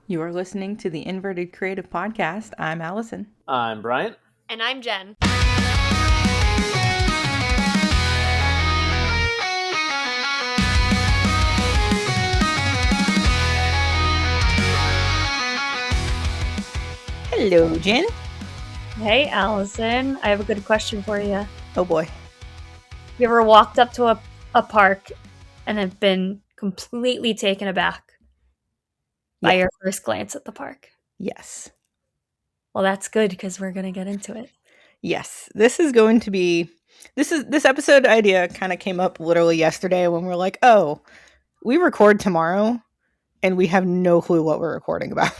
You are listening to the Inverted Creative Podcast. I'm Allison. I'm Brian. And I'm Jen. Hello, Jenn. Hey, Allison. I have a good question for you. Oh boy. You ever walked up to a park and have been completely taken aback by your first glance at the park? Yes. Well, that's good because we're going to get into it. Yes. This episode idea kind of came up literally yesterday when we're like, oh, we record tomorrow and we have no clue what we're recording about.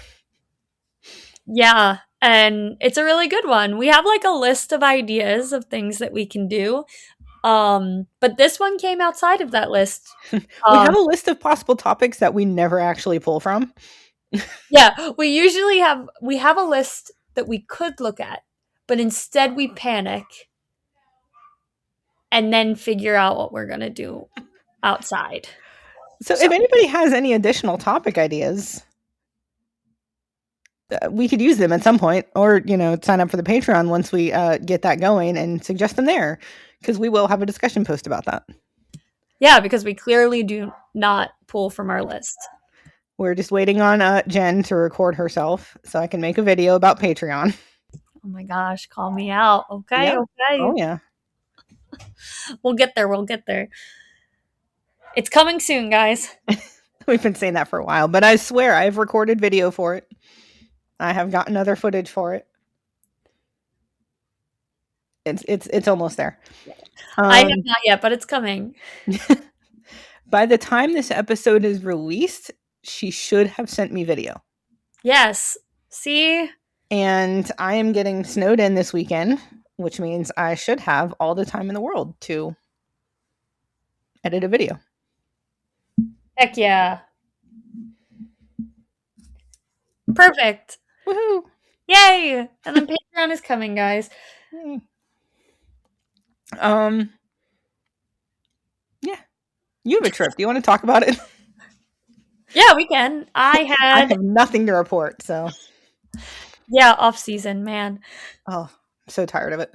Yeah, and it's a really good one. We have like a list of ideas of things that we can do. But this one came outside of that list. We have a list of possible topics that we never actually pull from. Yeah, we have a list that we could look at, but instead we panic and then figure out what we're going to do outside. So if anybody has any additional topic ideas, we could use them at some point, or, sign up for the Patreon once we get that going and suggest them there, because we will have a discussion post about that. Yeah, because we clearly do not pull from our list. We're just waiting on Jenn to record herself so I can make a video about Patreon. Oh my gosh, call me out. Okay, Yep. okay. Oh, yeah. We'll get there. It's coming soon, guys. We've been saying that for a while, but I swear I've recorded video for it. I have gotten other footage for it. It's almost there. I have not yet, but it's coming. By the time this episode is released, she should have sent me video. Yes. See? And I am getting snowed in this weekend, which means I should have all the time in the world to edit a video. Heck yeah. Perfect. Woohoo! Yay! And then Patreon is coming, guys. Yeah. You have a trip. Do you want to talk about it? Yeah, we can. I have nothing to report, so. Yeah, off season, man. Oh, I'm so tired of it.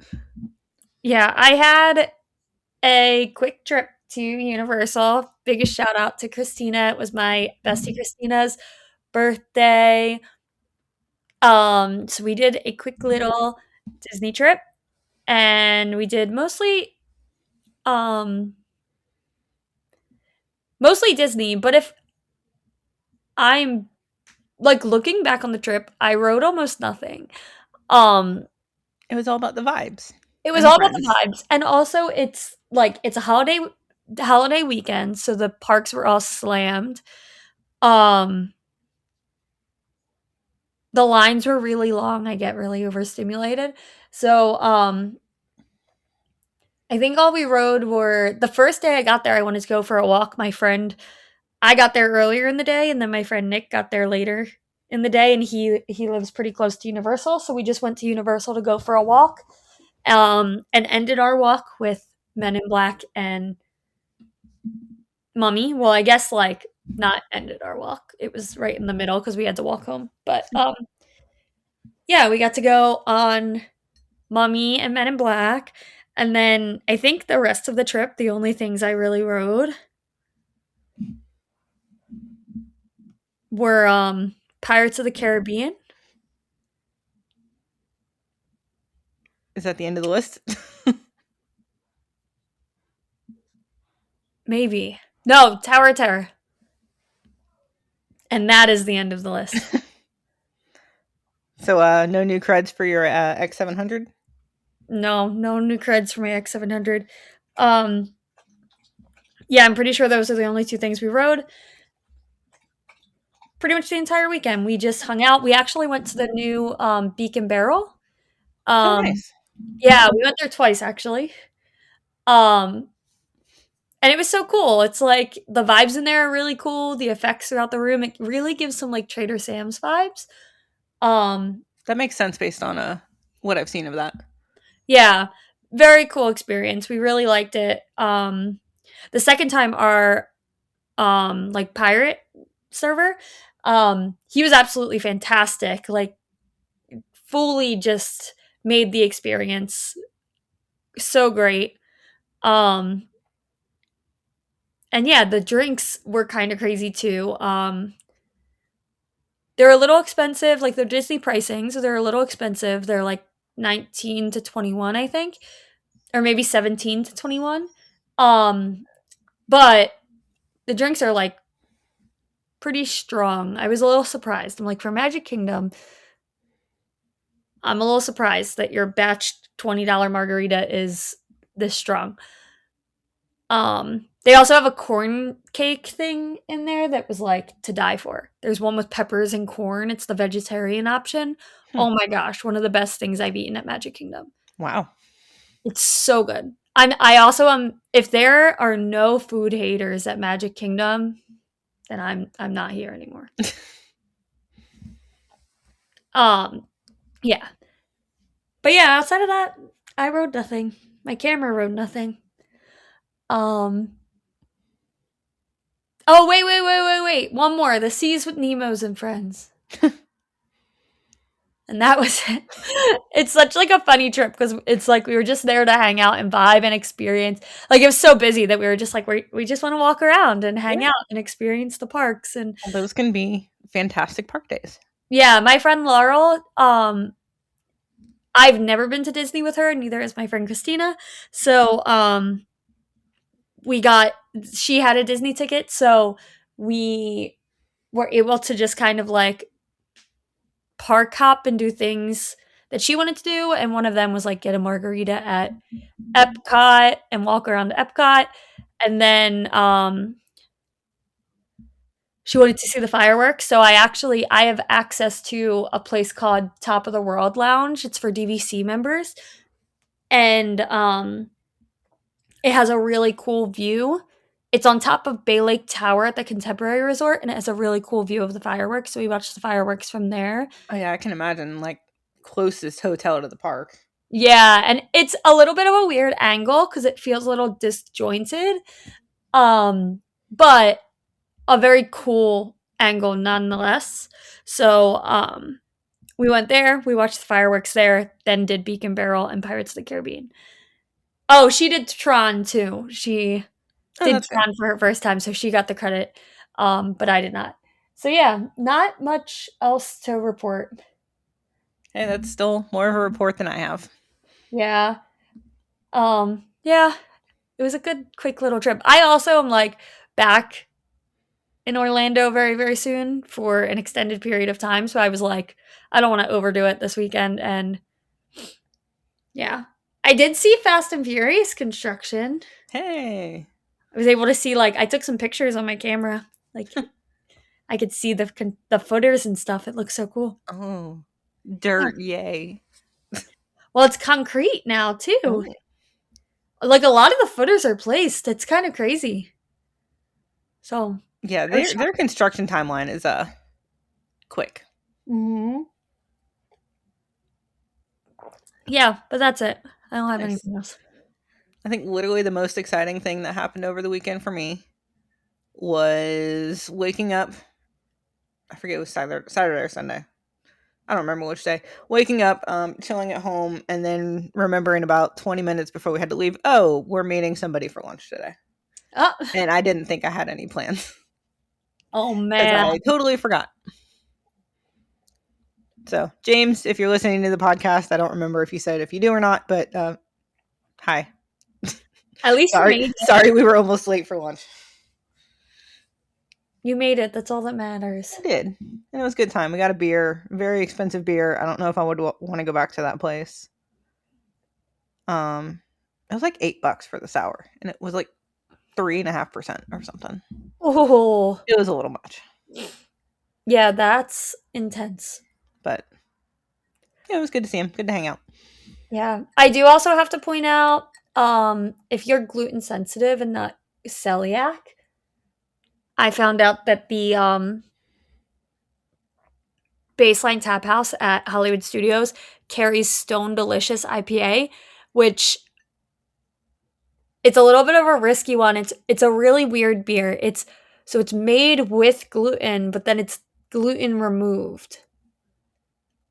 Yeah, I had a quick trip to Universal. Biggest shout out to Christina. It was my bestie Christina's birthday. So we did a quick little Disney trip, and we did mostly Disney, but if I'm like looking back on the trip, I rode almost nothing. It was all about the vibes. It was all about the vibes, and also it's a holiday weekend, so the parks were all slammed. The lines were really long. I get really overstimulated. So, I think all we rode were the first day I got there, I wanted to go for a walk. I got there earlier in the day, and then my friend Nick got there later in the day, and he lives pretty close to Universal, so we just went to Universal to go for a walk, and ended our walk with Men in Black and Mummy. Well, I guess not ended our walk. It was right in the middle because we had to walk home. But yeah, we got to go on Mummy and Men in Black. And then I think the rest of the trip, the only things I really rode were Pirates of the Caribbean. Is that the end of the list? Maybe. No, Tower of Terror. And that is the end of the list. So no new creds for your X700? No new creds for my X700. Yeah, I'm pretty sure those are the only two things we rode. Pretty much the entire weekend. We just hung out. We actually went to the new Beacon Barrel. Oh, nice. Yeah, we went there twice, actually. And it was so cool. It's like the vibes in there are really cool. The effects throughout the room, it really gives some like Trader Sam's vibes. That makes sense based on what I've seen of that. Yeah, very cool experience. We really liked it. The second time our pirate server He was absolutely fantastic. Like, fully just made the experience so great. Um, and yeah, the drinks were kind of crazy too. They're a little expensive, like they're Disney pricing, so they're a little expensive. They're like 19 to 21, I think, or maybe 17 to 21. Um, but the drinks are like pretty strong. I was a little surprised. I'm like, for Magic Kingdom, I'm a little surprised that your batch $20 margarita is this strong. They also have a corn cake thing in there that was like to die for. There's one with peppers and corn. It's the vegetarian option. Hmm. Oh my gosh, one of the best things I've eaten at Magic Kingdom. Wow. It's so good. I also if there are no food haters at Magic Kingdom, then I'm not here anymore. Um, yeah. But yeah, outside of that, I rode nothing. My camera rode nothing. Um, oh, wait. One more. The Seas with Nemo's and Friends. And that was it. It's such like a funny trip because it's like we were just there to hang out and vibe and experience. Like, it was so busy that we were just like we just want to walk around and hang Yeah. out and experience the parks. And Those can be fantastic park days. yeah, my friend Laurel, I've never been to Disney with her, neither has my friend Christina. So we got she had a Disney ticket, so we were able to just kind of like park hop and do things that she wanted to do, and one of them was like get a margarita at Epcot and walk around Epcot, and then she wanted to see the fireworks. So I have access to a place called Top of the World Lounge. It's for DVC members, and it has a really cool view. It's on top of Bay Lake Tower at the Contemporary Resort, and it has a really cool view of the fireworks. So we watched the fireworks from there. Oh yeah, I can imagine like closest hotel to the park. Yeah, and it's a little bit of a weird angle because it feels a little disjointed. But a very cool angle nonetheless. So we went there, we watched the fireworks there, then did Beacon Barrel and Pirates of the Caribbean. Oh, she did Tron too. She Oh, did that's good. Tron for her first time, so she got the credit. But I did not. So yeah, not much else to report. Hey, that's still more of a report than I have. Yeah. Yeah, it was a good quick little trip. I also am like back in Orlando very, very soon for an extended period of time. So I was like, I don't want to overdo it this weekend. And yeah, I did see Fast and Furious construction. Hey. I was able to see, like, I took some pictures on my camera. Like, I could see the footers and stuff. It looks so cool. Oh, Yeah. dirt, yay. Well, it's concrete now too. Oh. Like, a lot of the footers are placed. It's kind of crazy. So Yeah, I was their shocked. construction timeline is quick. Hmm. Yeah, but that's it. I don't have Nice. anything else. I think literally the most exciting thing that happened over the weekend for me was waking up. I forget it was Saturday or Sunday. I don't remember which day. Waking up, chilling at home, and then remembering about 20 minutes before we had to leave, oh, we're meeting somebody for lunch today. Oh, And I didn't think I had any plans oh because man. I totally forgot. So, James, if you're listening to the podcast, I don't remember if you said if you do or not, but hi. At least you Sorry, made it. sorry, we were almost late for lunch. You made it. That's all that matters. I did, and it was a good time. We got a beer, very expensive beer. I don't know if I would want to go back to that place. It was like $8 for the sour, and it was like 3.5% or something. Oh, It was a little much, yeah, that's intense. but yeah, it was good to see him. Good to hang out. Yeah. I do also have to point out, if you're gluten sensitive and not celiac, I found out that the Baseline Tap House at Hollywood Studios carries Stone Delicious IPA, which it's a little bit of a risky one. It's a really weird beer. It's made with gluten, but then it's gluten removed.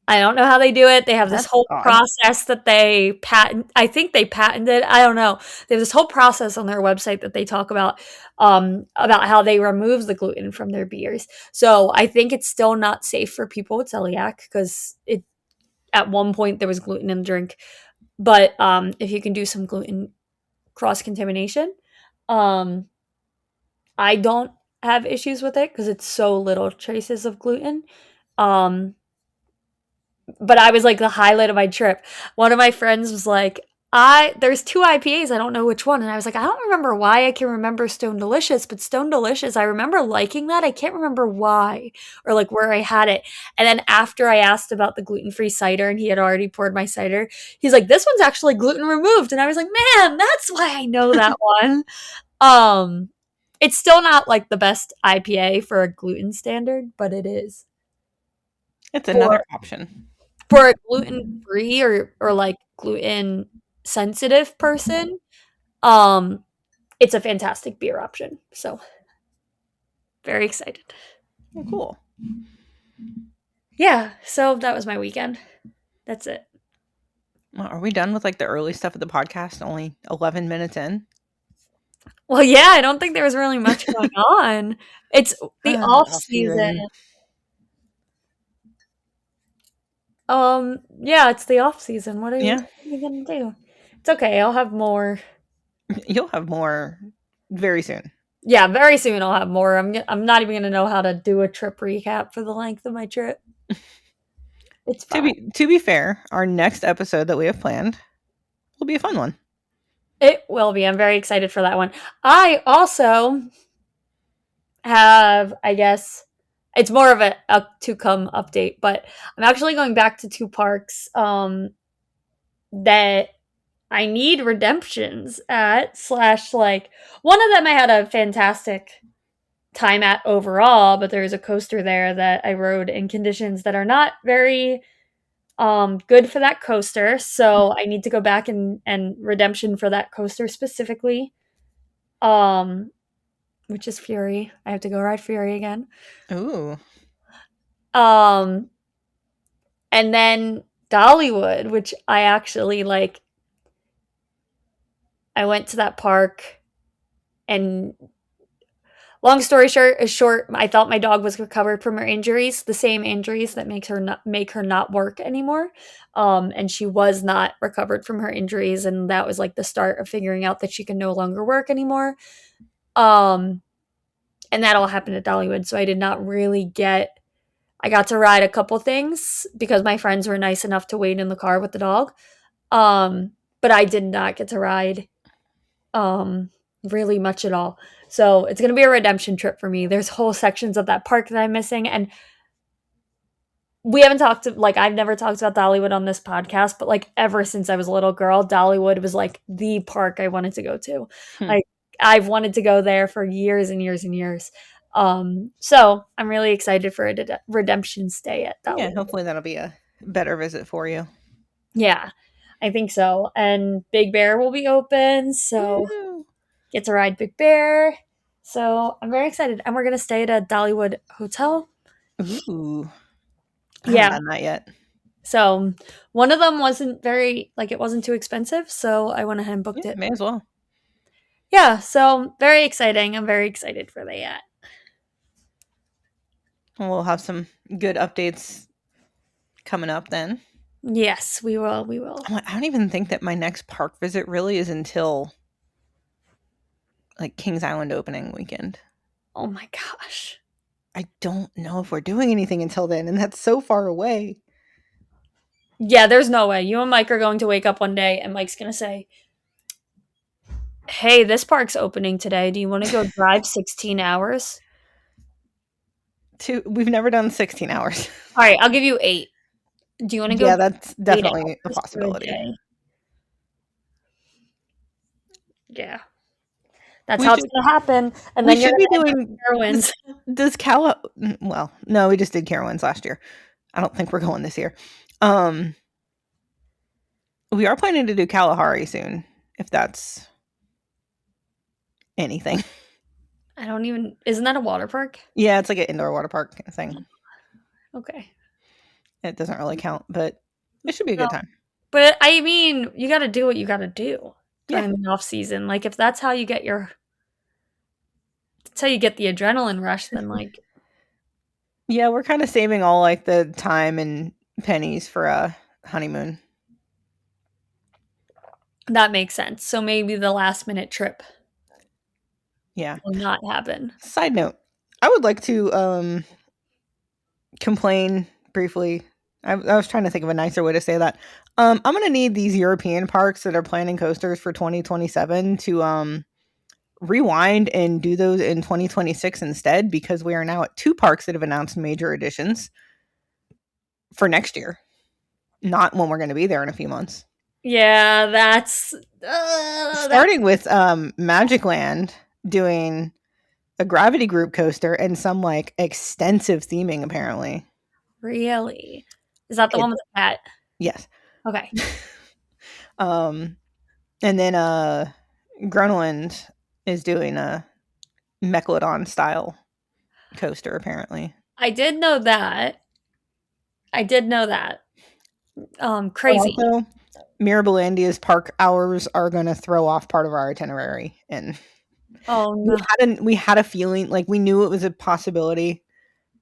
I don't know how they do it. They have this That's whole odd. process that they patent. I think they patented. I don't know. They have this whole process on their website that they talk about how they remove the gluten from their beers. So I think it's still not safe for people with celiac because it at one point there was gluten in the drink. But if you can do some gluten cross contamination, um, I don't have issues with it because it's so little traces of gluten. Um, but I was like the highlight of my trip. One of my friends was like, there's two IPAs, I don't know which one. And I was like, I don't remember why I can remember Stone Delicious, but Stone Delicious, I remember liking that. I can't remember why or like where I had it. And then after I asked about the gluten-free cider and he had already poured my cider, he's like, this one's actually gluten removed. And I was like, man, that's why I know that one. Um it's still not like the best IPA for a gluten standard, but it is. It's another For option. for a gluten free or like gluten sensitive person, um, it's a fantastic beer option. So very excited. Oh, cool. Yeah, so that was my weekend. That's it. Well, are we done with like the early stuff of the podcast? Only 11 minutes in. Well, yeah, I don't think there was really much going on. It's the off Off season. season. Yeah, it's the off season. What are Yeah, you gonna do? It's okay. I'll have more. you'll have more very soon. Yeah, very soon I'll have more. I'm not even gonna know how to do a trip recap for the length of my trip. It's fine. To be fair, our next episode that we have planned will be a fun one. It will be. I'm very excited for that one. I also have, I guess, it's more of a to come update, but I'm actually going back to two parks that I need redemptions at, slash, like, one of them I had a fantastic time at overall, but there's a coaster there that I rode in conditions that are not very good for that coaster. So I need to go back and redemption for that coaster specifically. Um, which is Fury. I have to go ride Fury again. Ooh. Um, and then Dollywood, which I actually like. I went to that park, and long story short, I thought my dog was recovered from her injuries, the same injuries that make her not work anymore. And she was not recovered from her injuries, and that was like the start of figuring out that she can no longer work anymore. Um, and that all happened at Dollywood, so I did not really get. I got to ride a couple things because my friends were nice enough to wait in the car with the dog. But I did not get to ride um really much at all. So it's gonna be a redemption trip for me. There's whole sections of that park that I'm missing, and we haven't talked to like I've never talked about Dollywood on this podcast, but like ever since I was a little girl, Dollywood was like the park I wanted to go to. Hmm. Like I've wanted to go there for years and years and years. So I'm really excited for a redemption stay at Yeah, Dollywood. hopefully that'll be a better visit for you. Yeah, I think so. And Big Bear will be open, so Woo. get to ride Big Bear. So I'm very excited. And we're going to stay at a Dollywood hotel. Ooh. I haven't Yeah. done that yet. So one of them wasn't very, like, it wasn't too expensive. So I went ahead and booked Yeah, it. may as well. Yeah. So very exciting. I'm very excited for that. We'll have some good updates coming up then. Yes, we will. We will. I don't even think that my next park visit really is until like Kings Island opening weekend. Oh my gosh. I don't know if we're doing anything until then, and that's so far away. Yeah, there's no way. You and Mike are going to wake up one day and Mike's going to say, hey, this park's opening today. Do you want to go drive 16 hours? We've never done 16 hours. All right, I'll give you 8. Do you want to go Yeah, drive that's 8 definitely a hours for a possibility. day? Yeah. That's We how it's should gonna happen, and we then you're should be gonna end up doing with Carowinds. does Cal well, no, we just did Carowinds last year. I don't think we're going this year. Um we are planning to do Kalahari soon, if that's anything. I don't even. Isn't that a water park? Yeah, it's like an indoor water park thing. Okay. It doesn't really count, but it should be a No. good time. But I mean, you gotta do what you gotta do Yeah. during the off season. Like if that's how you get your that's how you get the adrenaline rush, then like Yeah, we're kind of saving all like the time and pennies for a honeymoon. that makes sense. So maybe the last minute trip Yeah. will not happen. Side note, I would like to complain briefly. I was trying to think of a nicer way to say that. I'm gonna need these European parks that are planning coasters for 2027 to rewind and do those in 2026 instead, because we are now at two parks that have announced major additions for next year, not when we're going to be there in a few months. Yeah, that's Starting with Magic Land doing a gravity group coaster and some like extensive theming apparently. really. Is that the It, one with the cat? yes. Okay. um and then Grunland is doing a Megalodon style coaster apparently. I did know that. I did know that. But Crazy. also Mirabilandia's park hours are going to throw off part of our itinerary, and Oh no. we had a feeling like we knew it was a possibility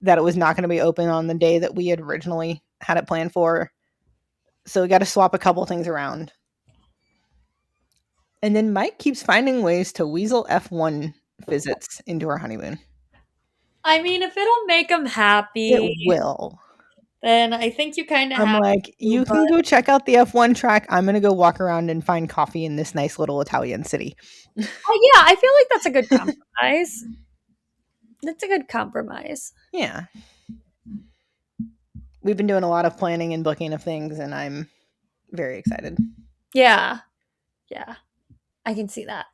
that it was not going to be open on the day that we had originally had it planned for. So we got to swap a couple things around. And then Mike keeps finding ways to weasel F1 visits into our honeymoon. I mean, if it'll make him It happy, will. then I think you kind of I'm have like, to, you but can go check out the F1 track. I'm going to go walk around and find coffee in this nice little Italian city. oh yeah, I feel like that's a good compromise. That's a good compromise. Yeah. We've been doing a lot of planning and booking of things, and I'm very excited. Yeah. Yeah. I can see that.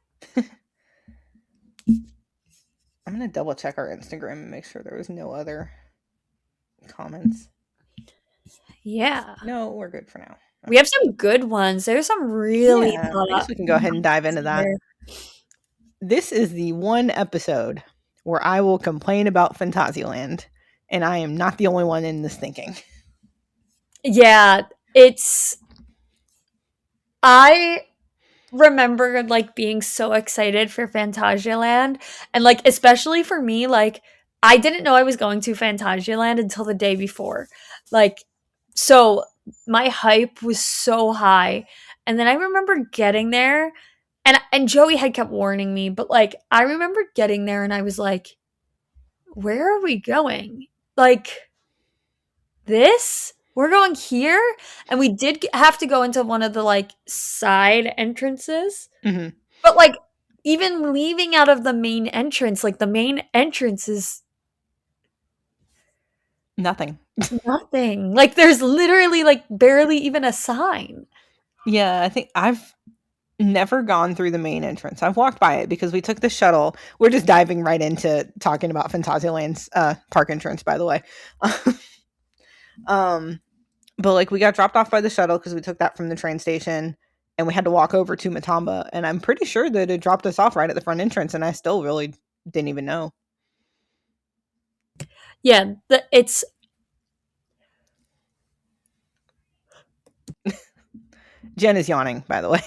I'm going to double check our Instagram and make sure there was no other comments. Yeah. No, we're good for now. We have some good ones. There's some really Yeah, I guess we can go ahead and dive into that. This is the one episode where I will complain about Fantasyland, and I am not the only one in this thinking. Yeah, it's I remember like being so excited for Phantasialand and like especially for me like I didn't know I was going to Phantasialand until the day before. Like so my hype was so high and then I remember getting there and Joey had kept warning me but like I remember getting there and I was like where are we going? Like this? We're going here? And we did have to go into one of the like side entrances. Mm-hmm. But like even leaving out of the main entrance, like the main entrance is Nothing. nothing. Like there's literally like barely even a sign. Yeah, I think I've never gone through the main entrance. I've walked by it because we took the shuttle. We're just diving right into talking about Fantasyland's park entrance, by the way. But like we got dropped off by the shuttle because we took that from the train station, and we had to walk over to Matamba. And I'm pretty sure that it dropped us off right at the front entrance, and I still really didn't even know. Yeah, it's Jenn is yawning, by the way.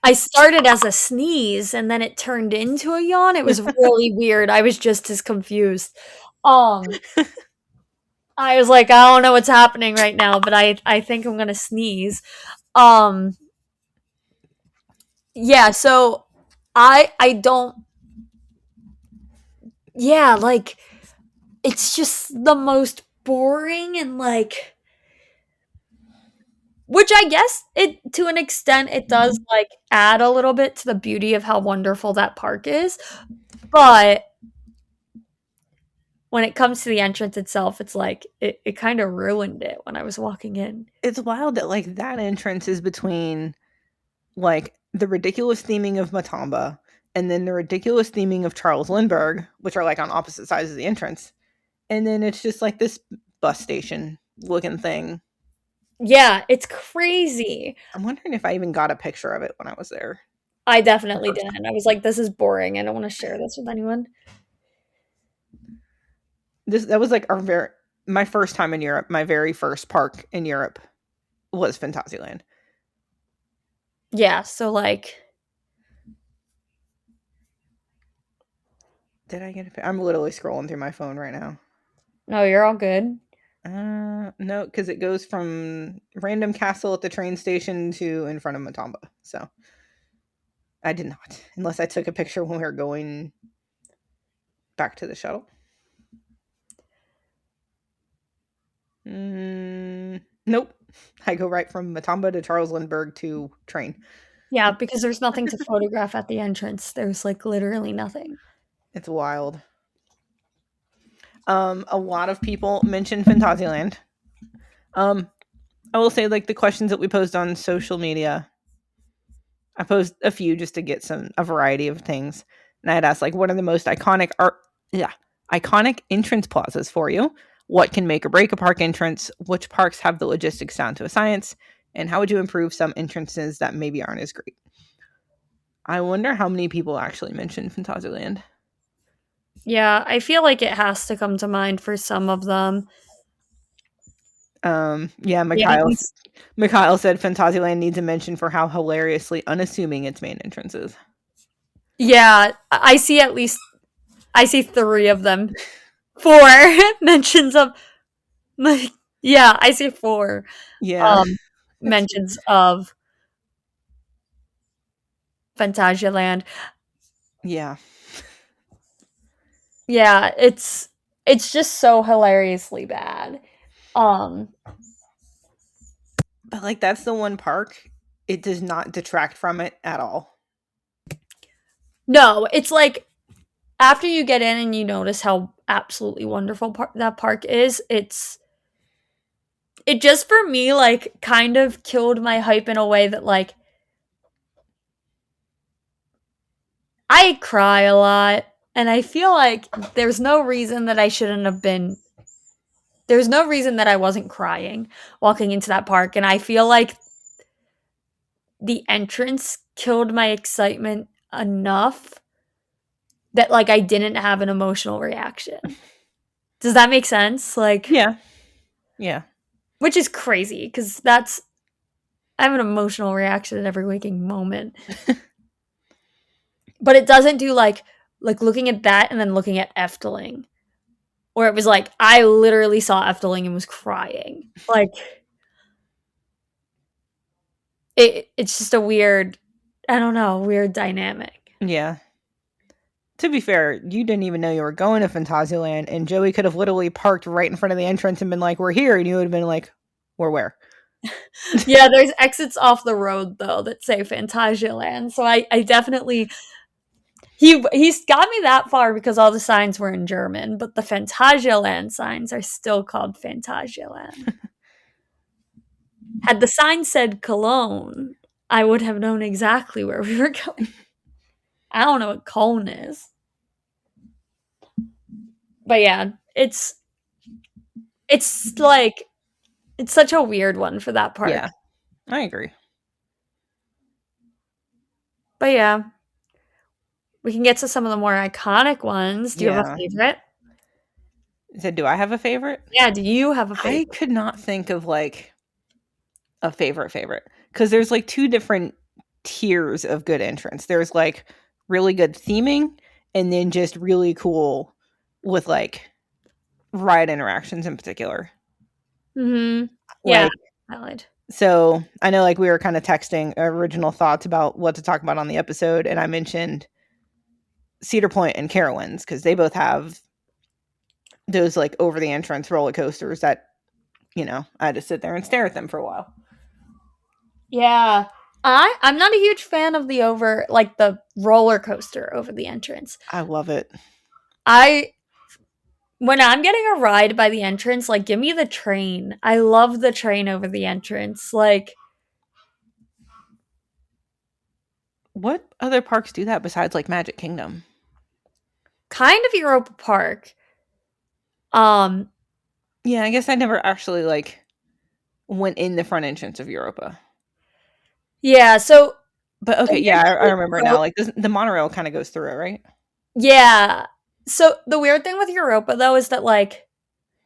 I started as a sneeze and then it turned into a yawn. It was really weird. I was just as confused. Um I was like, I don't know what's happening right now, but I think I'm gonna sneeze. Um, yeah. So I don't. Yeah, like it's just the most boring and like, which I guess it to an extent it does like add a little bit to the beauty of how wonderful that park is, but when it comes to the entrance itself, it's like it kind of ruined it when I was walking in. It's wild that like that entrance is between like the ridiculous theming of Matamba and then the ridiculous theming of Charles Lindbergh, which are like on opposite sides of the entrance. And then it's just like this bus station looking thing. Yeah, it's crazy. I'm wondering if I even got a picture of it when I was there. I definitely didn't. I was like, this is boring. I don't want to share this with anyone. That was like our very my first time in Europe, my very first park in Europe was Fantasyland. Yeah, so like Did I get I'm literally scrolling through my phone right now. no, you're all good. No, because it goes from random castle at the train station to in front of Matamba. So I did not, unless I took a picture when we were going back to the shuttle. Nope. I go right from Matamba to Charles Lindbergh to train. Yeah, because there's nothing to photograph at the entrance. There's like literally nothing. It's wild. A lot of people mentioned Fantasyland. I will say, like, the questions that we posed on social media, I posed a few just to get a variety of things. And I had asked, like, what are the most iconic entrance plazas for you? What can make or break a park entrance? Which parks have the logistics down to a science? And how would you improve some entrances that maybe aren't as great? I wonder how many people actually mentioned Fantasyland. Yeah, I feel like it has to come to mind for some of them. Yeah, Yeah, Mikhail said Fantasyland needs a mention for how hilariously unassuming its main entrance is. yeah, I see 3 of them. 4 mentions of like yeah, I see 4 Yeah. mentions of Fantasialand. Yeah. Yeah, it's just so hilariously bad. Um But like that's the one park, it does not detract from it at all. no, it's like after you get in and you notice how absolutely wonderful that park is, it just for me like kind of killed my hype in a way that like I cry a lot and I feel like there's no reason that I shouldn't have been there's no reason that I wasn't crying walking into that park and I feel like the entrance killed my excitement enough that like I didn't have an emotional reaction. Does that make sense? Like Yeah. Yeah. which is crazy cuz that's I have an emotional reaction at every waking moment. But it doesn't do like looking at that and then looking at Efteling, where it was like I literally saw Efteling and was crying. Like it's just a weird, I don't know, weird dynamic. Yeah. To be fair, you didn't even know you were going to Fantasyland, and Joey could have literally parked right in front of the entrance and been like, "We're here," and you would have been like, "We're where?" Yeah, there's exits off the road though that say Fantasialand. So I definitely he's got me that far because all the signs were in German, but the Fantasialand signs are still called Fantasialand. Had the sign said Cologne, I would have known exactly where we were going. I don't know what Cologne is. But yeah, it's like it's such a weird one for that park. Yeah, I agree. But yeah, we can get to some of the more iconic ones. Do you have a Yeah. favorite? So, do I have a favorite? Yeah, do you have a I favorite? could not think of like a favorite because there's like two different tiers of good entrance. There's like really good theming and then just really cool with like ride interactions in particular. Mhm. Yeah, Like, valid. so I know like we were kind of texting original thoughts about what to talk about on the episode, and I mentioned Cedar Point and Carowinds because they both have those like over the entrance roller coasters that I had to sit there and stare at them for a while. Yeah. I'm not a huge fan of the roller coaster over the entrance. I love it. I When I'm getting a ride by the entrance, like give me the train. I love the train over the entrance. Like What other parks do that besides like Magic Kingdom? kind of Europa Park. Um Yeah, I guess I never actually like went in the front entrance of Europa. yeah, so But the okay, weird yeah, thing I with remember now. Euro- Like the monorail kind of goes through it, right? yeah. So the weird thing with Europa though is that like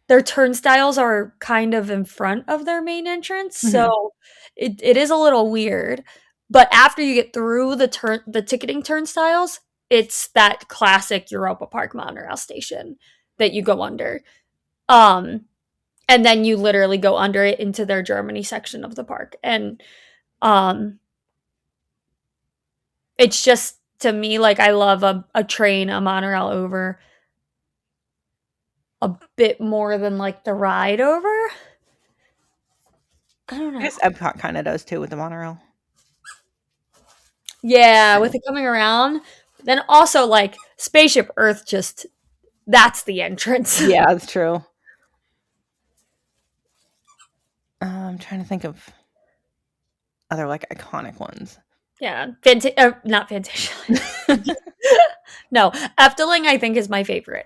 their turnstiles are kind of in front of their main entrance, Hmm. so it is a little weird. But after you get through the ticketing turnstiles, it's that classic Europa Park monorail station that you go under. Um, and then you literally go under it into their Germany section of the park. And um it's just to me like I love a train, a monorail over a bit more than like the ride over. I don't I know. guess Epcot kind of does too with the monorail. Yeah, Kind with of. it coming around. Then also like Spaceship Earth just that's the entrance. Yeah, that's true. I'm trying to think of other like iconic ones. Yeah. Not Fantasyland. No, Efteling I think is my favorite.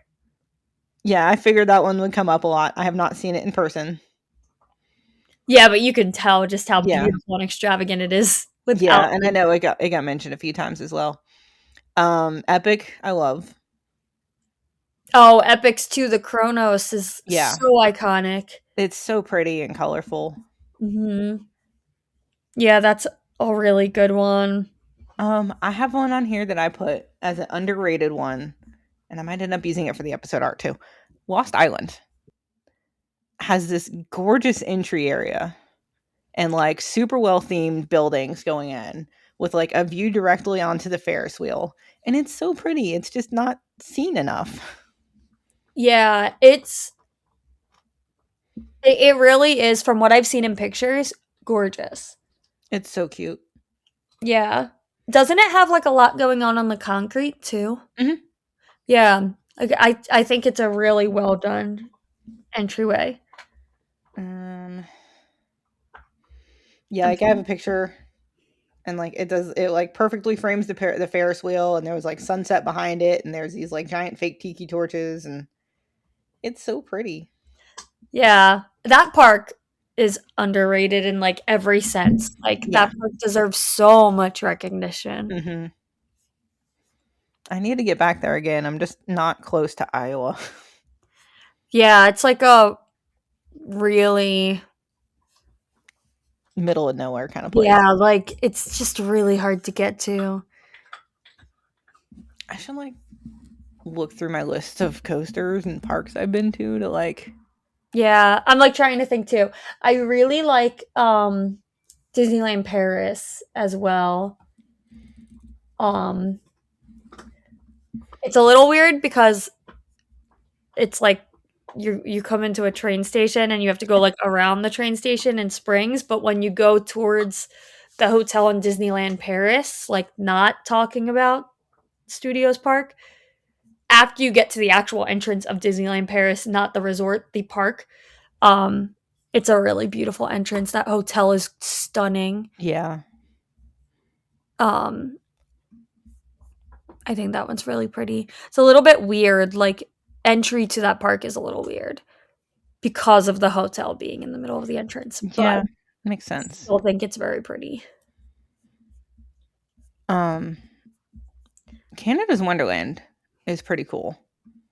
Yeah, I figured that one would come up a lot. I have not seen it in person. Yeah, but you can tell just how Yeah, beautiful and extravagant it is without yeah, and I like know it got mentioned a few times as well. Epic, I love. oh, Epic's to the Kronos is Yeah, so iconic. it's so pretty and colorful. Mhm. Yeah, that's a really good one. I have one on here that I put as an underrated one, and I might end up using it for the episode art too. Lost Island has this gorgeous entry area and like super well themed buildings going in with like a view directly onto the Ferris wheel. And it's so pretty. It's just not seen enough. Yeah, it really is from what I've seen in pictures, gorgeous. It's so cute. Yeah. Doesn't it have like a lot going on the concrete too? Hmm. Yeah. Like, I think it's a really well done entryway. Um, yeah, I'm like I have a trying- picture and like it like perfectly frames the Ferris wheel and there was like sunset behind it and there's these like giant fake tiki torches and it's so pretty. Yeah. That park is underrated in like every sense. Like Yeah. that park deserves so much recognition. Hmm. I need to get back there again. I'm just not close to Iowa. Yeah, it's like a really Middle of nowhere kind of place. yeah, like it's just really hard to get to. I should like look through my list of coasters and parks I've been to like Yeah, I'm like trying to think too. I really like Disneyland Paris as well. Um it's a little weird because it's like you come into a train station and you have to go like around the train station in Springs, but when you go towards the hotel in Disneyland Paris, like not talking about Studios Park, after you get to the actual entrance of Disneyland Paris, not the resort, the park, um, it's a really beautiful entrance. That hotel is stunning. yeah. Um, I think that one's really pretty. It's a little bit weird. Like entry to that park is a little weird because of the hotel being in the middle of the entrance, but Yeah. Makes I sense. still think it's very pretty. Um Canada's Wonderland is pretty cool.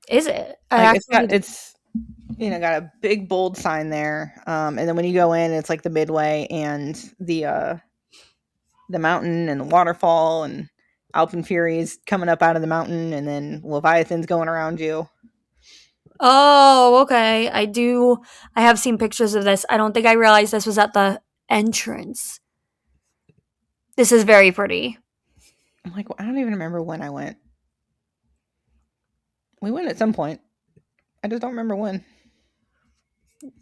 Is it? I Like actually it's got a big bold sign there. And then when you go in it's like the midway and the mountain and the waterfall and Alpine Furies coming up out of the mountain and then Leviathan's going around you. oh, okay. I have seen pictures of this. I don't think I realized this was at the entrance. This is very pretty. I'm like, I don't even remember when I went. We went at some point. I just don't remember when.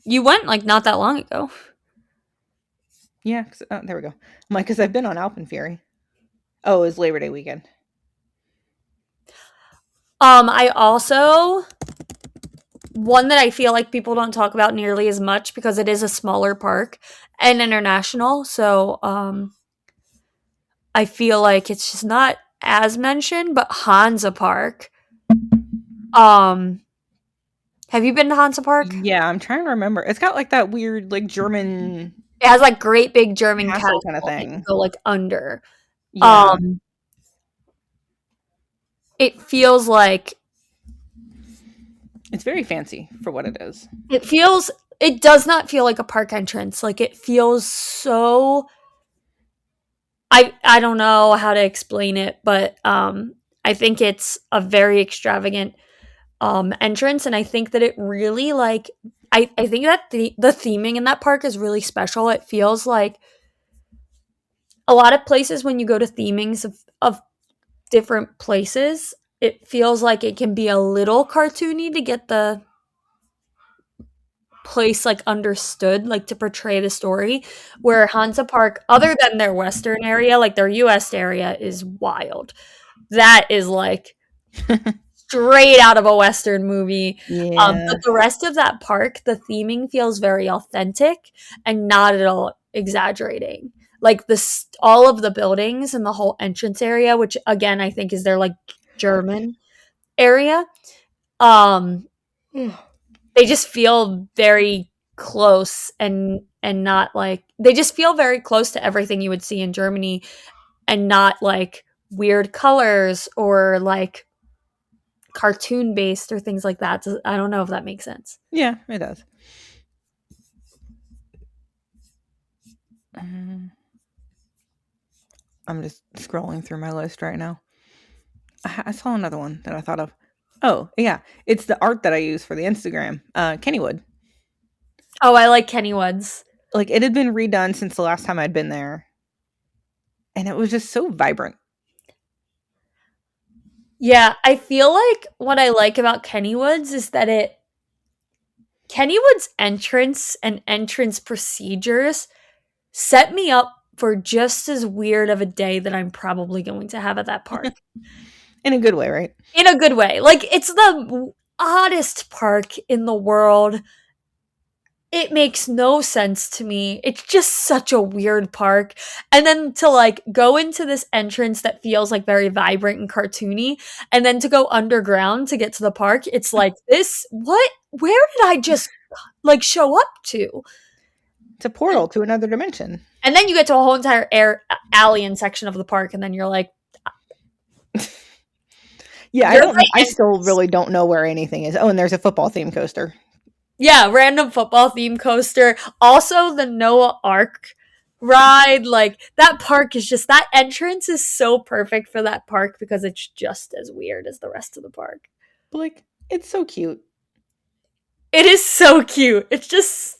You went like not that long ago. Yeah, there we go. I'm like, because I've been on Alpine Fury. Oh, it was Labor Day weekend. I also one that I feel like people don't talk about nearly as much because it is a smaller park and international. So, I feel like it's just not as mentioned, but Hansa Park. Um, have you been to Hansa Park? Yeah, I'm trying to remember. It's got like that weird, like German It has like great big German castle castle kind of that you thing. go like under. Yeah. Um, it feels like It's very fancy for what it is. It feels it does not feel like a park entrance. Like it feels so I don't know how to explain it, but I think it's a very extravagant entrance, and I think that it really like I think that the theming in that park is really special. It feels like a lot of places when you go to themings of different places, it feels like it can be a little cartoony to get the place like understood, like to portray the story. Where Hansa Park, other than their western area, like their US area is wild. That is like straight out of a western movie. But Yeah. the rest of that park, the theming feels very authentic and not at all exaggerating. Like this, all of the buildings and the whole entrance area, which again I think is their like German area, um, they just feel very close and not like they just feel very close to everything you would see in Germany and not like weird colors or like cartoon based or things like that. So I don't know if that makes sense. Yeah, it does. Um, I'm just scrolling through my list right now. I saw another one that I thought of. Oh, yeah. It's the art that I use for the Instagram. Kennywood. Oh, I like Kennywood's. Like it had been redone since the last time I'd been there. And it was just so vibrant. Yeah, I feel like what I like about Kennywood's is that it Kennywood's entrance and entrance procedures set me up for just as weird of a day that I'm probably going to have at that park. In a good way, right? In a good way. Like it's the oddest park in the world. It makes no sense to me. It's just such a weird park. And then to like go into this entrance that feels like very vibrant and cartoony, and then to go underground to get to the park, it's like this what where did I just like show up to? It's a portal to another dimension. And then you get to a whole entire alien section of the park, and then you're like, Yeah, you're my I still entrance. really don't know where anything is. Oh, and there's a football theme coaster. Yeah, random football theme coaster. Also, the Noah Ark ride. Like, that park is just, that entrance is so perfect for that park because it's just as weird as the rest of the park. But like, it's so cute. It is so cute. It's just,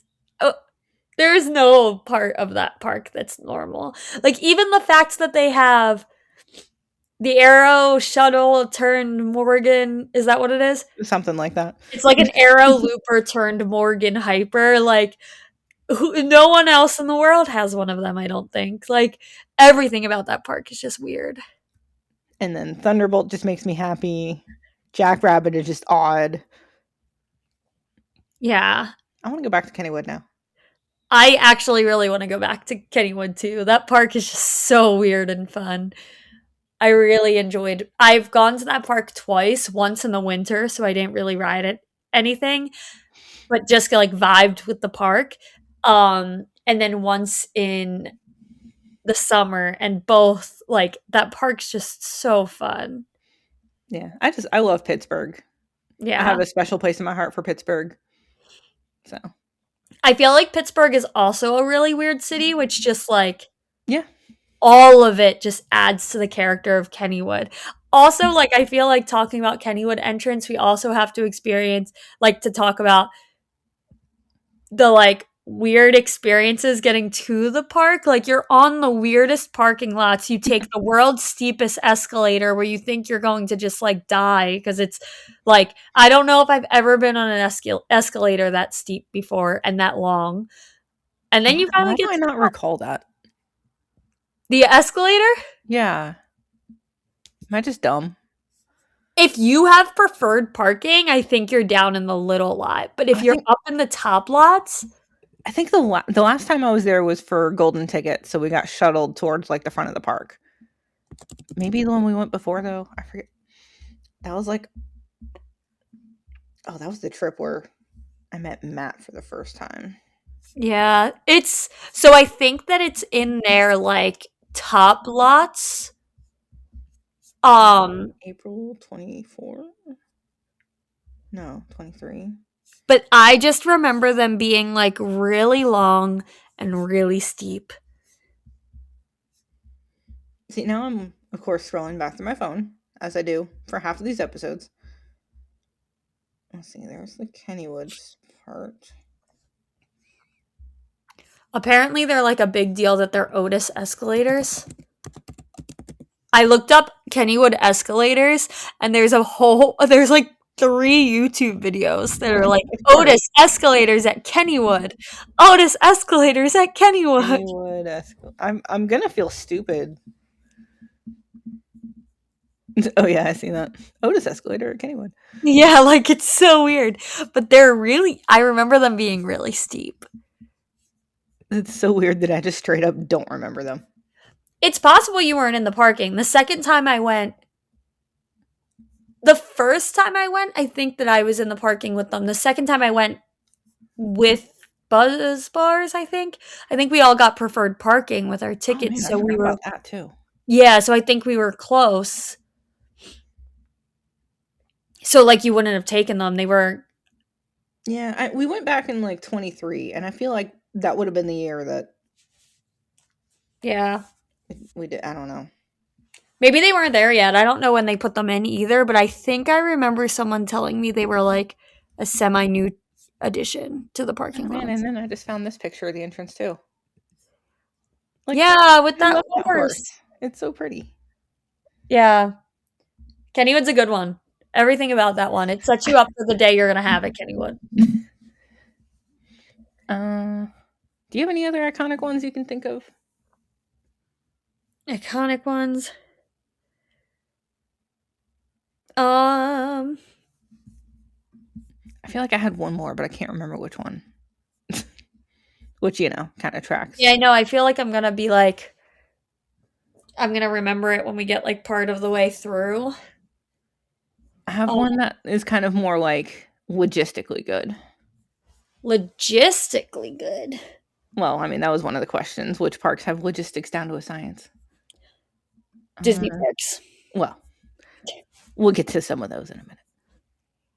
there is no part of that park that's normal. Like, even the fact that they have the Arrow shuttle turned Morgan, is that what it is? Something like that. It's like an Arrow looper turned Morgan Hyper. Like, no one else in the world has one of them, I don't think. Like, everything about that park is just weird. And then Thunderbolt just makes me happy. Jackrabbit is just odd. Yeah. I want to go back to Kennywood now. I actually really want to go back to Kennywood too. That park is just so weird and fun. I really enjoyed. I've gone to that park twice, once in the winter, so I didn't really ride it anything, but just like vibed with the park. And then once in the summer, and both like that park's just so fun. Yeah, I love Pittsburgh. I Yeah. have a special place in my heart for Pittsburgh. So I feel like Pittsburgh is also a really weird city, which just like yeah, all of it just adds to the character of Kennywood. Also, like I feel like talking about Kennywood entrance, we also have to experience like to talk about the like weird experiences getting to the park. Like you're on the weirdest parking lots. You take the world's steepest escalator where you think you're going to just like die because it's like I don't know if I've ever been on an escalator that steep before and that long. And then you finally why do get I to not recall that? the escalator. Yeah, am I just dumb? If you have preferred parking, I think you're down in the little lot. But if I you're think up in the top lots, I think the last time I was there was for golden ticket, so we got shuttled towards like the front of the park. Maybe the one we went before though, I forget. That was like that was the trip where I met Matt for the first time. yeah, it's so I think that it's in their like top lots. Um, April 24. No, 23. But I just remember them being like really long and really steep. See, now I'm, of course, scrolling back through my phone, as I do for half of these episodes. Let's see, there's the Kennywood part. Apparently, they're like a big deal that they're Otis escalators. I looked up Kennywood escalators, and there's like 3 YouTube videos that are like Of course. Otis escalators at Kennywood, Otis escalators at Kennywood. I'm gonna feel stupid. Oh yeah, I see that. Otis escalator at Kennywood. Yeah, like it's so weird, but they're really. I remember them being really steep. It's so weird that I just straight up don't remember them. It's possible you weren't in the parking. The second time I went, the first time I went, I think that I was in the parking with them. The second time I went with Buzz Bars, I think. I think we all got preferred parking with our Oh man, tickets, I so we forgot were. about that too. Yeah, so I think we were close. So like you wouldn't have taken them. They were. Yeah, we went back in like 23, and I feel like that would have been the year that Yeah. we did. I don't know. Maybe they weren't there yet. I don't know when they put them in either, but I think I remember someone telling me they were like a semi new addition to the Oh parking man, lots. and then I just found this picture of the entrance too. Like, Yeah, with I that love that horse. horse. It's so pretty. Yeah. Kennywood's a good one. Everything about that one. It sets you up for the day you're gonna have at Kennywood. Do you have any other iconic ones you can think of? Iconic ones. Um I feel like I had one more, but I can't remember which one. Which, kind of tracks. Yeah, I know. I feel like I'm gonna be like I'm gonna remember it when we get like part of the way through. I have Um, one that is kind of more like logistically good. logistically good. Well, I mean, that was one of the questions. Which parks have logistics down to a science? Disney Uh, parks. well, we'll get to some of those in a minute.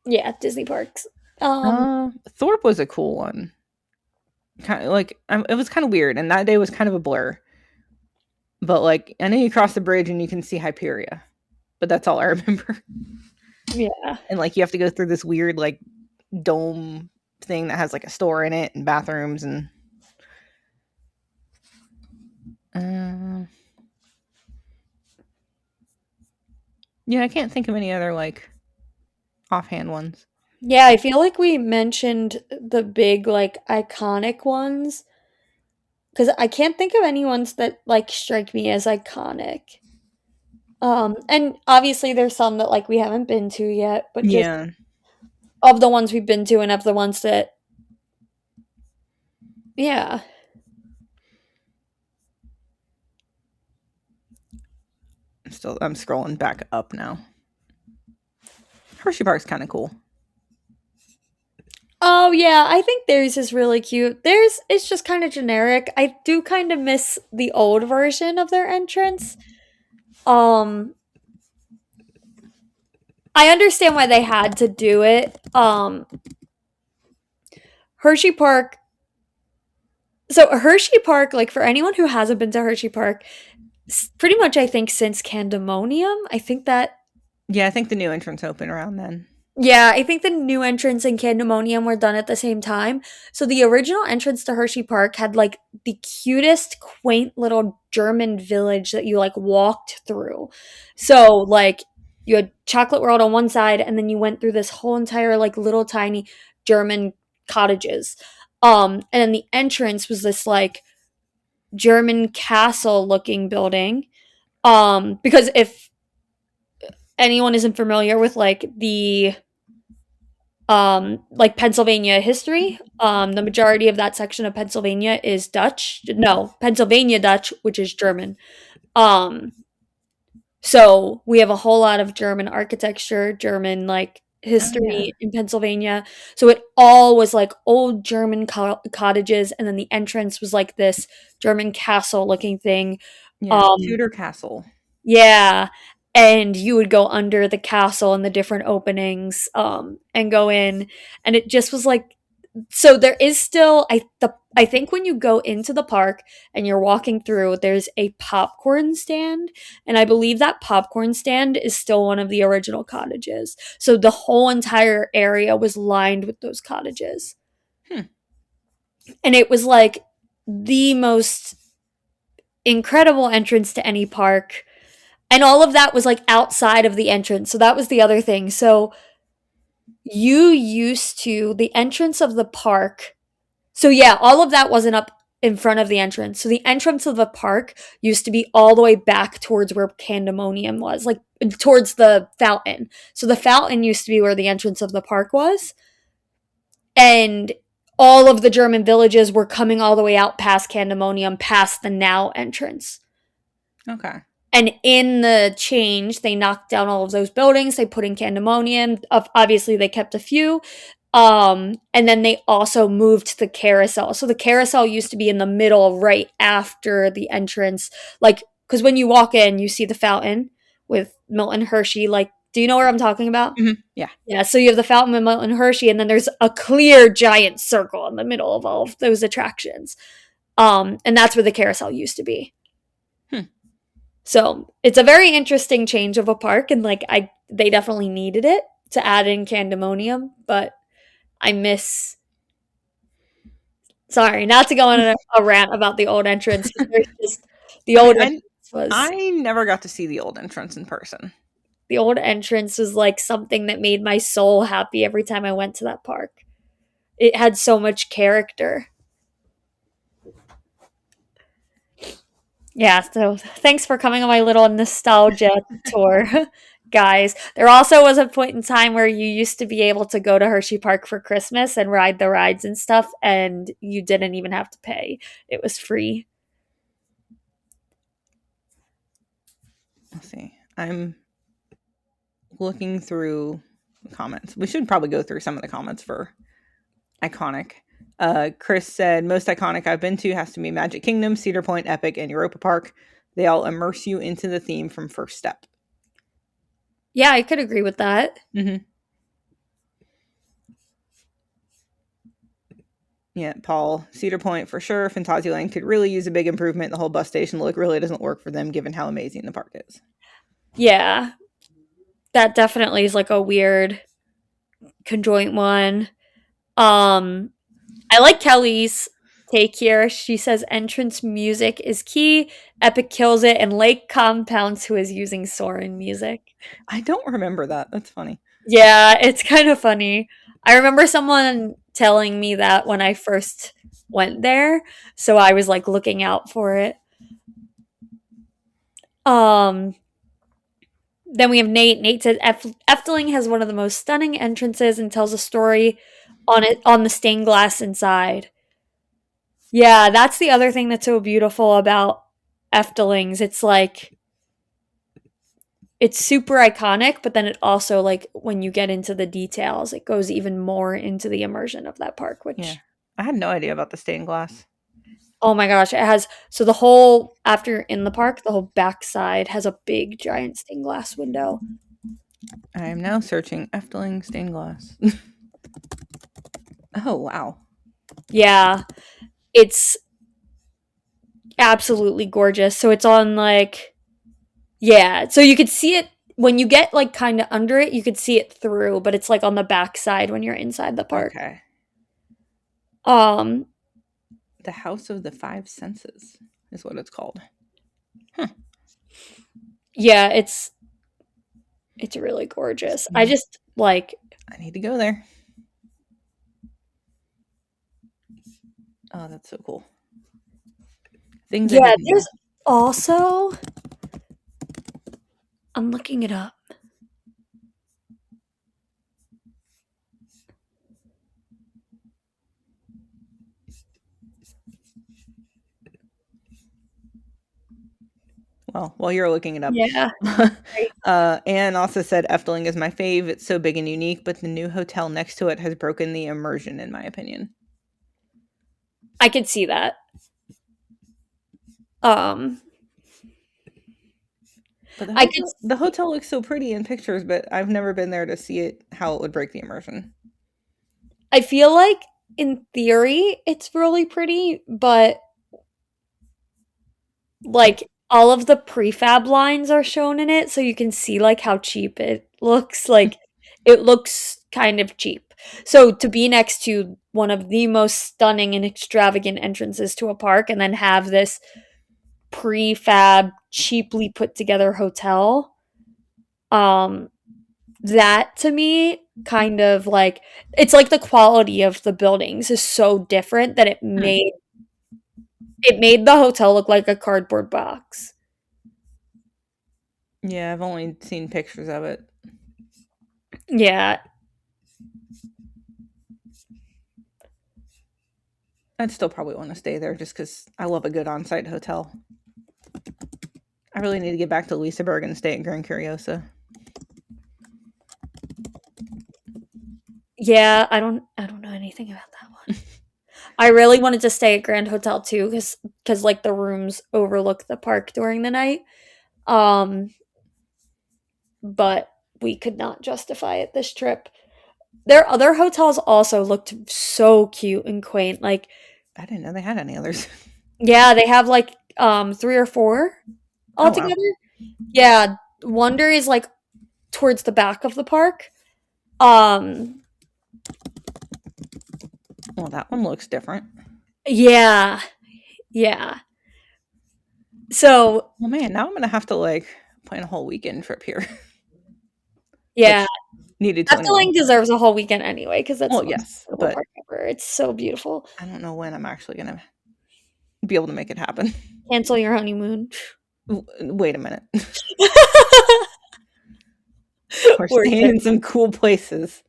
Yeah, Disney parks. Thorpe was a cool one. Kind of like it was kind of weird, and that day was kind of a blur. But like, I know you cross the bridge and you can see Hyperia, but that's all I remember. Yeah. And like, you have to go through this weird like dome thing that has like a store in it and bathrooms and. Yeah, I can't think of any other like offhand ones. Yeah, I feel like we mentioned the big like iconic ones because I can't think of any ones that like strike me as iconic. And obviously there's some that like we haven't been to yet, but just Yeah, of the ones we've been to and of the ones that yeah. I'm scrolling back up now. Hershey Park's kind of cool. Oh yeah, I think theirs is really cute. Theirs is just kind of generic. I do kind of miss the old version of their entrance. Um I understand why they had to do it. Hershey Park. So Hershey Park, like for anyone who hasn't been to Hershey Park, pretty much I think since Candemonium, I think that Yeah, I think the new entrance opened around then. yeah, I think the new entrance and Candemonium were done at the same time. So the original entrance to Hershey Park had like the cutest, quaint little German village that you like walked through. So like you had Chocolate World on one side, and then you went through this whole entire like little tiny German cottages. And then the entrance was this like German castle looking building. Because if anyone isn't familiar with like Pennsylvania history. The majority of that section of Pennsylvania is Dutch. No, Pennsylvania Dutch, which is German. Um, so we have a whole lot of German architecture, German like Oh yeah, history in Pennsylvania. So it all was like old German cottages, and then the entrance was like this German castle looking thing. yeah, Um, Tudor Castle. yeah, and you would go under the castle and the different openings, and go in, and it just was like, so there is still, I think when you go into the park and you're walking through, there's a popcorn stand, and I believe that popcorn stand is still one of the original cottages. So the whole entire area was lined with those cottages. Hmm. And it was like the most incredible entrance to any park. And all of that was like outside of the entrance. So that was the other thing. So you used to, the entrance of the park. So yeah, all of that wasn't up in front of the entrance. So the entrance of the park used to be all the way back towards where Candemonium was, like towards the fountain. So the fountain used to be where the entrance of the park was. And all of the German villages were coming all the way out past Candemonium, past the now entrance. Okay. And in the change, they knocked down all of those buildings. They put in Candemonium. Obviously, they kept a few. And then they also moved the carousel. So the carousel used to be in the middle, right after the entrance. Like, because when you walk in, you see the fountain with Milton Hershey. Like, do you know what I'm talking about? Yeah. Yeah, so you have the fountain with Milton Hershey, and then there's a clear giant circle in the middle of all of those attractions. And that's where the carousel used to be. Hmm. So it's a very interesting change of a park, and like they definitely needed it to add in Candemonium, but I miss. Sorry, not to go on a rant about the old entrance. There's just the I mean, old entrance was I never got to see the old entrance in person. the old entrance was like something that made my soul happy every time I went to that park. It had so much character. Yeah, so thanks for coming on my little nostalgia tour, guys. There also was a point in time where you used to be able to go to Hershey Park for Christmas and ride the rides and stuff, and you didn't even have to pay. It was free. Let's see. I'm looking through the comments. We should probably go through some of the comments for iconic. Chris said, most iconic I've been to has to be Magic Kingdom, Cedar Point, Epic, and Europa Park. They all immerse you into the theme from first step. Yeah, I could agree with that. Mm-hmm. Yeah, Paul, Cedar Point for sure. Fantasyland could really use a big improvement. The whole bus station look really doesn't work for them given how amazing the park is. Yeah, that definitely is like a weird conjoint one. I like Kelly's take here. She says entrance music is key. Epic kills it, and Lake compounds who is using Soarin' music. I don't remember that. That's funny. Yeah, it's kind of funny. I remember someone telling me that when I first went there, so I was like looking out for it. Um then we have Nate. Nate says Efteling has one of the most stunning entrances and tells a story on the stained glass inside. Yeah, that's the other thing that's so beautiful about Eftelings. It's like it's super iconic, but then it also like when you get into the details, it goes even more into the immersion of that park, which Yeah. I had no idea about the stained glass. oh my gosh, it has so the whole after you're in the park, the whole backside has a big giant stained glass window. I am now searching Efteling stained glass. Oh, wow. Yeah, it's absolutely gorgeous. So it's on like yeah, so you could see it when you get like kind of under it, you could see it through, but it's like on the backside when you're inside the park. Okay. Um The House of the Five Senses is what it's called. Huh. yeah, it's really gorgeous. I just like I need to go there. Oh, that's so cool. Things I yeah, didn't know. there's also I'm looking it up. Well, while you're looking it up, Yeah. Right. Anne also said Efteling is my fave. It's so big and unique, but the new hotel next to it has broken the immersion, in my opinion. I could see that. Um But I could the see, hotel looks so pretty in pictures, but I've never been there to see it how it would break the immersion. I feel like in theory it's really pretty, but like all of the prefab lines are shown in it so you can see like how cheap it looks. Like it looks kind of cheap. So to be next to one of the most stunning and extravagant entrances to a park and then have this prefab cheaply put together hotel, um that to me kind of like it's like the quality of the buildings is so different that Hmm. it made the hotel look like a cardboard box. Yeah, I've only seen pictures of it. Yeah. I'd still probably want to stay there just because I love a good on-site hotel. I really need to get back to Liseberg and stay at Grand Curiosa. Yeah, I don't know anything about that one. I really wanted to stay at Grand Hotel too cuz like the rooms overlook the park during the night. Um but we could not justify it this trip. Their other hotels also looked so cute and quaint. Like I didn't know they had any others. yeah, they have like 3 or 4 Oh wow. altogether. Yeah, Wonder is like towards the back of the park. Um Well, that one looks different. yeah. Yeah. So, Well, man, now I'm gonna have to like plan a whole weekend trip here, yeah, which needed to anyway. Efteling deserves a whole weekend anyway because that's Well, the most yes, incredible but park ever. It's so beautiful. I don't know when I'm actually gonna be able to make it happen. Cancel your honeymoon. Wait a minute. We're Worth staying it. in some cool places.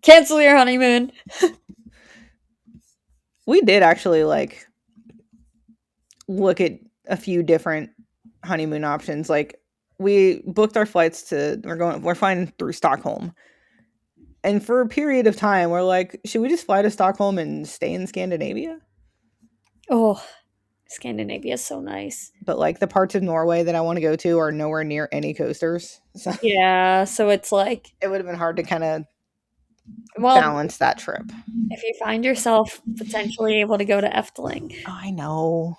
Cancel your honeymoon. We did actually like look at a few different honeymoon options. Like we booked our flights to we're flying through Stockholm. And for a period of time we're like, should we just fly to Stockholm and stay in Scandinavia? Oh, Scandinavia is so nice. But like the parts of Norway that I want to go to are nowhere near any coasters. So Yeah, so it's like, it would have been hard to kind of well, balance that trip. if you find yourself potentially able to go to Efteling, Oh, I know.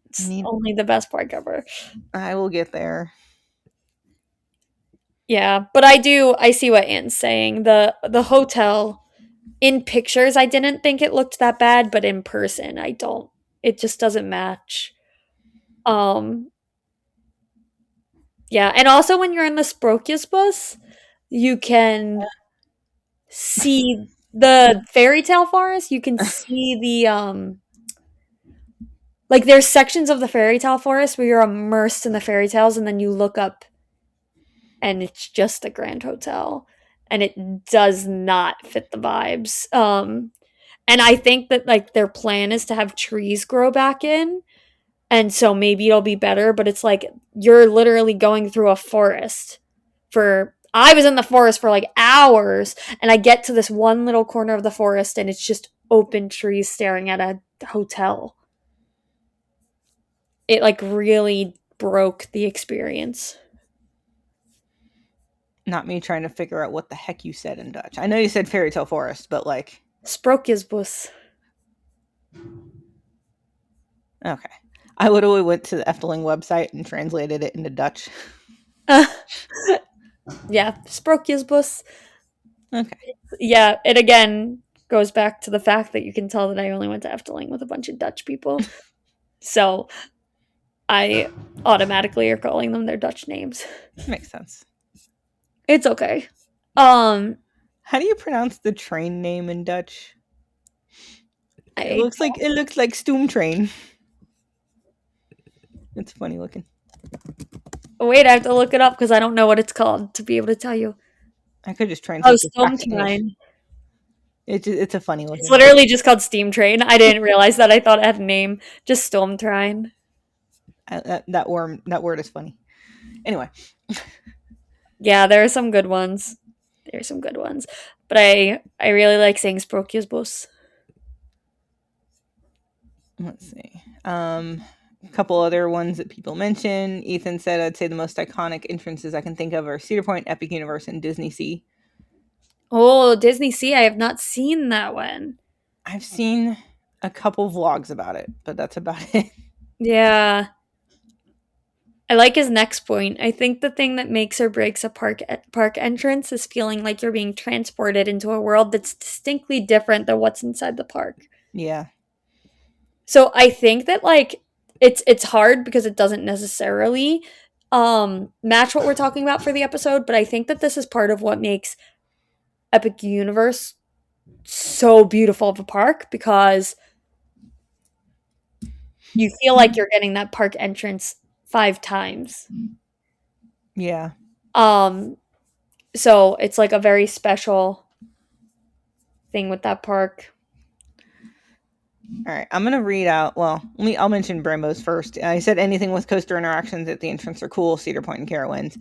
it's only the best park ever. I will get there. Yeah, but I see what Anne's saying. The hotel in pictures I didn't think it looked that bad, but in person I don't. It just doesn't match. Um yeah, and also when you're in the Sprokius bus, you can see the fairy tale forest. You can see the like there's sections of the fairy tale forest where you're immersed in the fairy tales and then you look up and it's just the Grand Hotel and it does not fit the vibes. And I think that like their plan is to have trees grow back in and so maybe it'll be better, but it's like you're literally going through a forest for I was in the forest for like hours and I get to this one little corner of the forest and it's just open trees staring at a hotel. It like really broke the experience. Not me trying to figure out what the heck you said in Dutch. I know you said fairy tale forest, but like, Sprookjesbos. okay. I literally went to the Efteling website and translated it into Dutch. Uh, yeah, Sprookjesbos. Okay. Yeah, it again goes back to the fact that you can tell that I only went to Efteling with a bunch of Dutch people. So I automatically are calling them their Dutch names. Makes sense. It's okay. Um, How do you pronounce the train name in Dutch? I It looks like Stoom Train. It's funny looking. wait. I have to look it up because I don't know what it's called to be able to tell you. I could just Oh, translate this back to English. Stoomtrein. It's a funny It's looking. literally just called Steam Train. I didn't realize that. I thought it had a name. Just Stormtrain. That word is funny. Anyway, Yeah, there are some good ones. There are some good ones, but I really like saying Sprookjesbos. let's see. A couple other ones that people mention. Ethan said, I'd say the most iconic entrances I can think of are Cedar Point, Epic Universe, and Disney Sea. Oh, Disney Sea. I have not seen that one. I've seen a couple vlogs about it, but that's about it. Yeah. I like his next point. I think the thing that makes or breaks a park entrance is feeling like you're being transported into a world that's distinctly different than what's inside the park. Yeah. So I think that like it's hard because it doesn't necessarily match what we're talking about for the episode, but I think that this is part of what makes Epic Universe so beautiful of a park because you feel like you're getting that park entrance 5 times. Yeah. Um so it's like a very special thing with that park. All right, I'm gonna read out. Well, I'll mention Brembo's first. He said anything with coaster interactions at the entrance are cool. Cedar Point and Carowinds.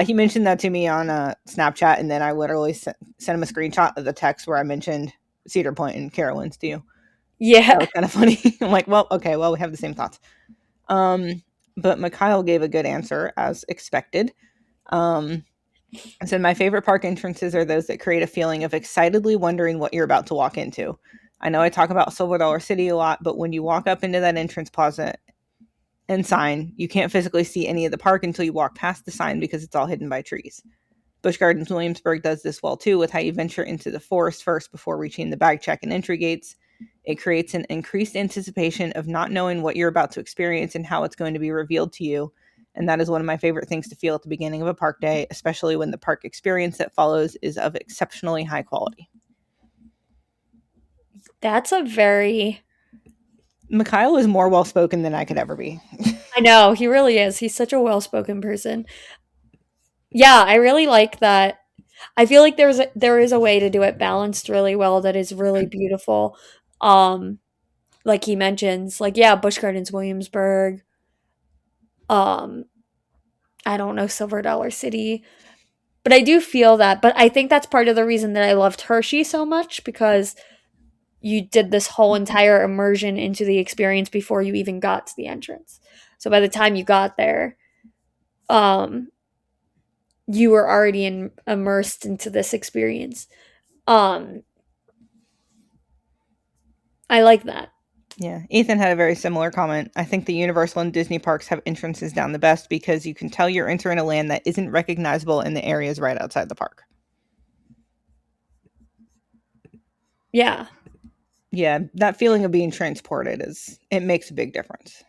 He mentioned that to me on Snapchat, and then I literally sent him a screenshot of the text where I mentioned Cedar Point and Carowinds to you. Yeah. That was kind of funny. I'm like, well, okay, well, we have the same thoughts. But Mikhail gave a good answer as expected. I said my favorite park entrances are those that create a feeling of excitedly wondering what you're about to walk into. I know I talk about Silver Dollar City a lot, but when you walk up into that entrance plaza and sign, you can't physically see any of the park until you walk past the sign because it's all hidden by trees. Busch Gardens Williamsburg does this well too, with how you venture into the forest first before reaching the bag check and entry gates. It creates an increased anticipation of not knowing what you're about to experience and how it's going to be revealed to you. And that is one of my favorite things to feel at the beginning of a park day, especially when the park experience that follows is of exceptionally high quality. That's a very Mikhail is more well spoken than I could ever be. I know, he really is. He's such a well-spoken person. Yeah, I really like that. I feel like there is a way to do it balanced really well that is really beautiful. Um, like he mentions, like yeah, Busch Gardens Williamsburg, um, I don't know, Silver Dollar City. But I do feel that, but I think that's part of the reason that I loved Hershey so much because you did this whole entire immersion into the experience before you even got to the entrance. So by the time you got there, um, you were already immersed into this experience. Um, I like that. Yeah, Ethan had a very similar comment. I think the Universal and Disney parks have entrances down the best because you can tell you're entering a land that isn't recognizable in the areas right outside the park. Yeah. Yeah, that feeling of being transported it makes a big difference.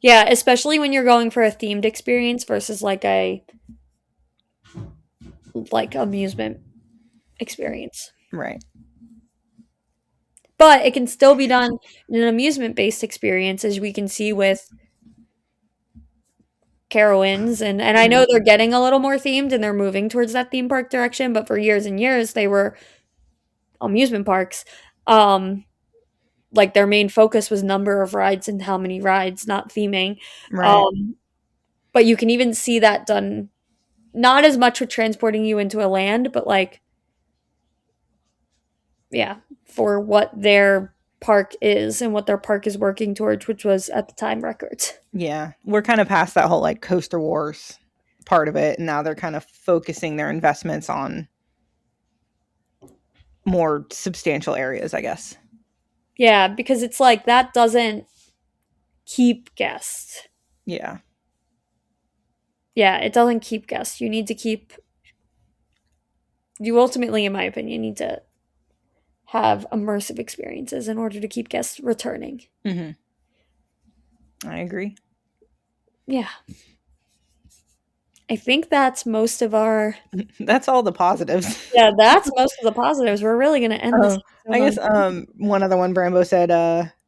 Yeah, especially when you're going for a themed experience versus like amusement experience. Right. But it can still be done in an amusement based experience, as we can see with Carowinds. And I know they're getting a little more themed and they're moving towards that theme park direction, but for years and years they were amusement parks. Like their main focus was number of rides and how many rides, not theming. Right. Um, but you can even see that done not as much with transporting you into a land, but like yeah, for what their park is and what their park is working towards, which was at the time records. Yeah, we're kind of past that whole like coaster wars part of it, and now they're kind of focusing their investments on more substantial areas, I guess. Yeah, because it's like that doesn't keep guests. Yeah. Yeah, it doesn't keep guests. You need to keep, you ultimately, in my opinion, need to have immersive experiences in order to keep guests returning. Mm-hmm. I agree. Yeah. I think that's most of our. That's all the positives. Yeah, that's most of the positives. We're really going to end this. I guess one other one, Brambo said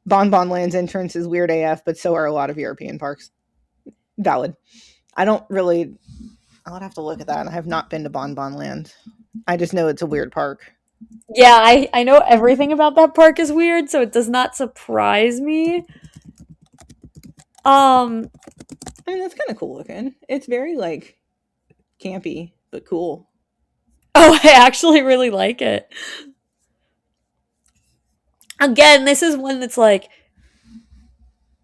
Bon Bon Land's entrance is weird AF, but so are a lot of European parks. Valid. I don't really. I'll have to look at that. I have not been to Bon Bon Land. I just know it's a weird park. Yeah, I know everything about that park is weird, so it does not surprise me. I mean, that's kind of cool looking. It's very like campy, but cool. Oh, I actually really like it. Again, this is one that's like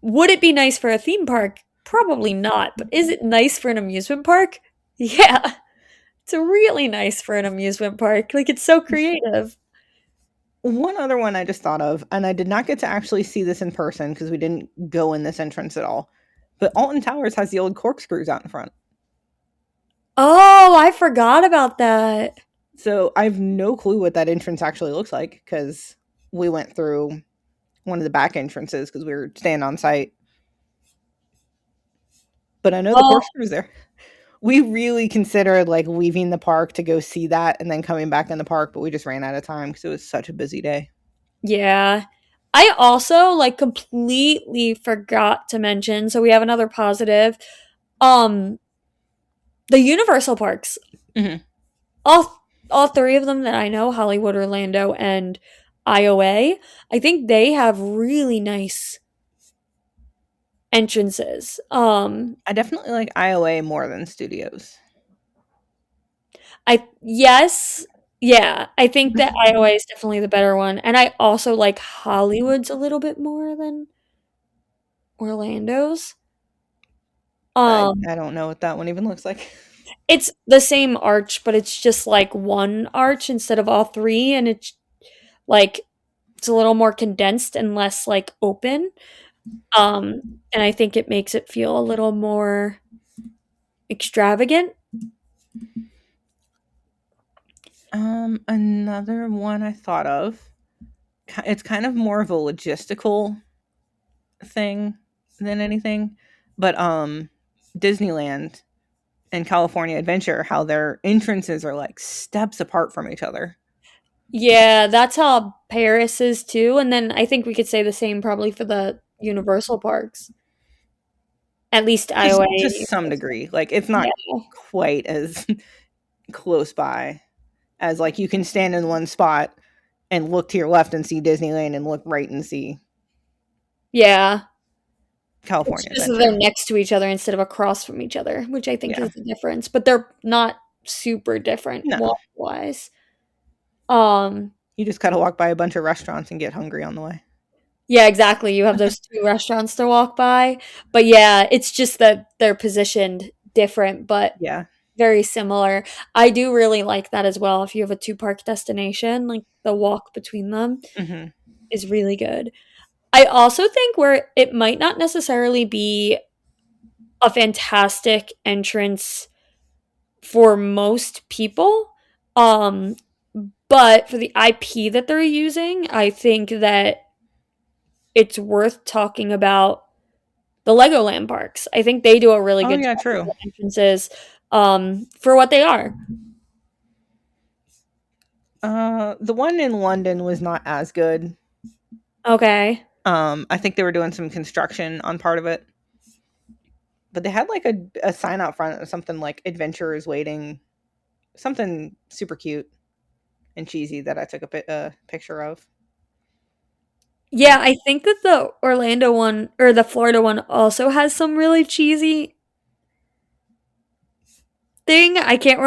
Would it be nice for a theme park? Probably not. But is it nice for an amusement park? Yeah. It's really nice for an amusement park. Like, it's so creative. One other one I just thought of, and I did not get to actually see this in person because we didn't go in this entrance at all. But Alton Towers has the old corkscrews out in front. Oh, I forgot about that. So I have no clue what that entrance actually looks like because we went through one of the back entrances because we were staying on site. But I know the Oh, corkscrews there. We really considered like leaving the park to go see that and then coming back in the park, but we just ran out of time because it was such a busy day. yeah. I also like completely forgot to mention, so we have another positive. Um the Universal parks. Hmm. All three of them that I know, Hollywood, Orlando, and IOA, I think they have really nice entrances. I definitely like IOA more than Studios. I yes, yeah, I think that IOA is definitely the better one, and I also like Hollywood's a little bit more than Orlando's. Um, I don't know what that one even looks like. it's the same arch, but it's just like one arch instead of all three, and like it's a little more condensed and less like open. And I think it makes it feel a little more extravagant. Another one I thought of. It's kind of more of a logistical thing than anything, but Disneyland and California Adventure, how their entrances are like steps apart from each other. Yeah, that's how Paris is too. And then I think we could say the same probably for the Universal parks. At least Just IOA to and some Universal. degree. Like it's not Yeah. quite as close by as like you can stand in one spot and look to your left and see Disneyland and look right and see Yeah. It's California just that they're Adventure. next to each other instead of across from each other, which I think Yeah. is the difference. But they're not super different No. walk wise. Um, You just gotta walk by a bunch of restaurants and get hungry on the way. yeah, exactly. You have those two restaurants to walk by. But yeah, it's just that they're positioned different, but Yeah. very similar. I do really like that as well. If you have a two park destination, like the walk between them Hmm. is really good. I also think where it might not necessarily be a fantastic entrance for most people, um, but for the IP that they're using, I think that it's worth talking about the Legoland parks. I think they do a really Oh good yeah, job with true. the entrances for what they are. The one in London was not as good. Okay. I think they were doing some construction on part of it, but they had like a sign out front of something like "Adventure is waiting," something super cute and cheesy that I took a picture of. Yeah, I think that the Orlando one or the Florida one also has some really cheesy thing. I can't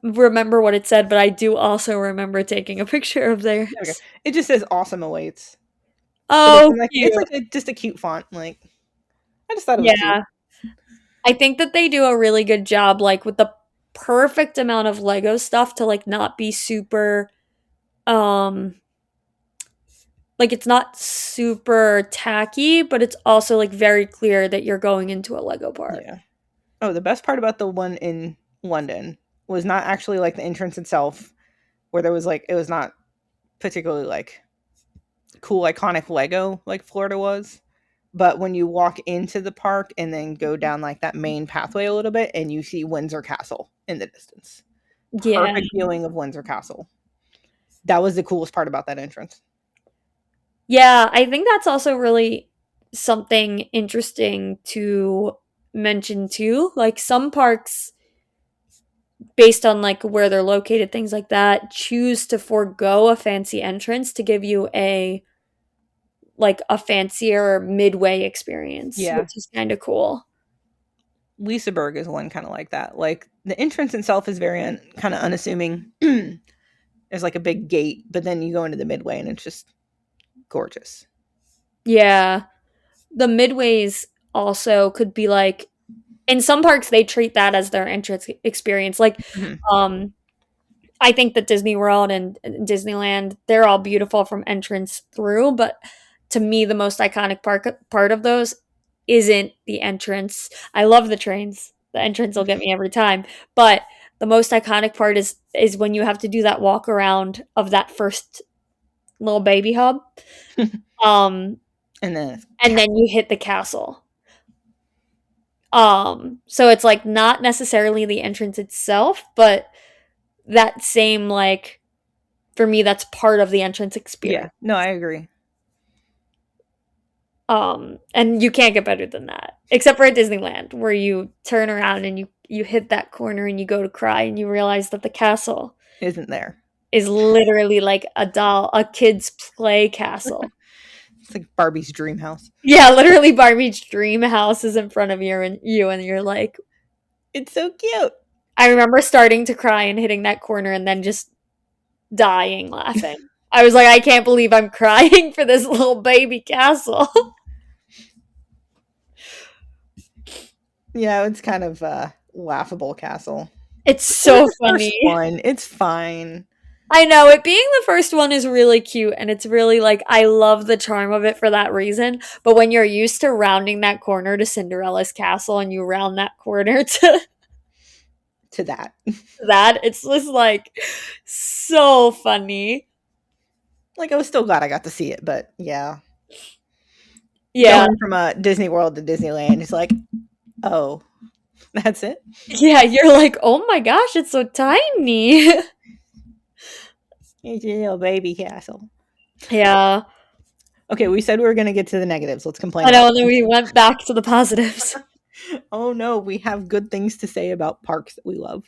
remember what it said, but I do also remember taking a picture of There we go. theirs. It just says "Awesome awaits," but Oh, it's cute. like just a cute font. Like I just thought it was cute. Yeah. I think that they do a really good job like with the perfect amount of Lego stuff to like not be super um like it's not super tacky, but it's also like very clear that you're going into a Lego park. Yeah. Oh, the best part about the one in London was not actually like the entrance itself, where there was like it was not particularly like cool iconic Lego like Florida was. But when you walk into the park and then go down like that main pathway a little bit and you see Windsor Castle in the distance. Yeah. Perfect viewing of Windsor Castle. That was the coolest part about that entrance. Yeah, I think that's also really something interesting to mention too. Like some parks based on like where they're located, things like that, choose to forego a fancy entrance to give you a fancier midway experience, Yeah. which is kind of cool. Lisaberg is one kind of like that. Like the entrance itself is very kind of unassuming. There's like a big gate, but then you go into the midway and it's just gorgeous. Yeah. the midways also could be like, in some parks they treat that as their entrance experience. Like, Mhm. um, I think that Disney World and Disneyland, they're all beautiful from entrance through, but to me, the most iconic part of those isn't the entrance. I love the trains. The entrance will get me every time, but the most iconic part is when you have to do that walk around of that first little baby hub. Um, And then and then you hit the castle. So it's like not necessarily the entrance itself, but that same like, for me that's part of the entrance yeah, experience. no, I agree. And you can't get better than that. Except for at Disneyland, where you turn around and you hit that corner and you go to cry and you realize that the castle Isn't there? is literally like a kid's play castle. It's like Barbie's dream house. Yeah, literally Barbie's dream house is in front of you and you're like, It's so cute. I remember starting to cry and hitting that corner and then just dying laughing. I was like, I can't believe I'm crying for this little baby castle. Yeah, it's kind of a laughable castle. It's It was so the first funny. one. It's fine. I know it being the first one is really cute and it's really like I love the charm of it for that reason. But when you're used to rounding that corner to Cinderella's castle and you round that corner to To that. that, it's just like so funny. Like, I was still glad I got to see it, but yeah. Yeah. Going from Disney World to Disneyland is like, oh, that's it? Yeah, you're like, "Oh my gosh, it's so tiny." It's a little baby castle. Yeah. Okay, we said we were going to get to the negatives. Let's complain I know, about and then we went back to the positives. Oh no, we have good things to say about parks that we love.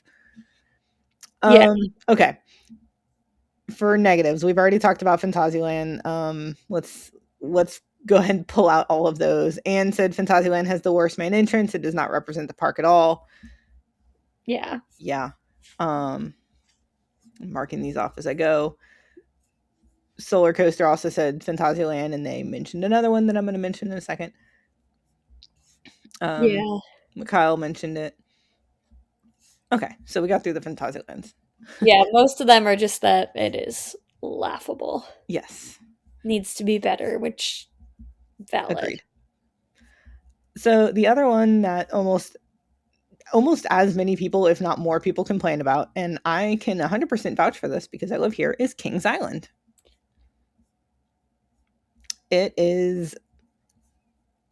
Yeah. Okay. For negatives, we've already talked about Fantasyland. Let's go ahead and pull out all of those. Anne said Fantasyland has the worst main entrance. It does not represent the park at all. Yeah. Yeah. I'm marking these off as I go. Solar Coaster also said Fantasyland, and they mentioned another one that I'm going to mention in a second. Yeah. Kyle mentioned it. Okay, so we got through the Fantasylands. Yeah, most of them are just that it is laughable. Yes. Needs to be better, which valid. Agreed. So the other one that almost as many people, if not more people, complain about, and I can 100% vouch for this because I live here, is Kings Island. It is,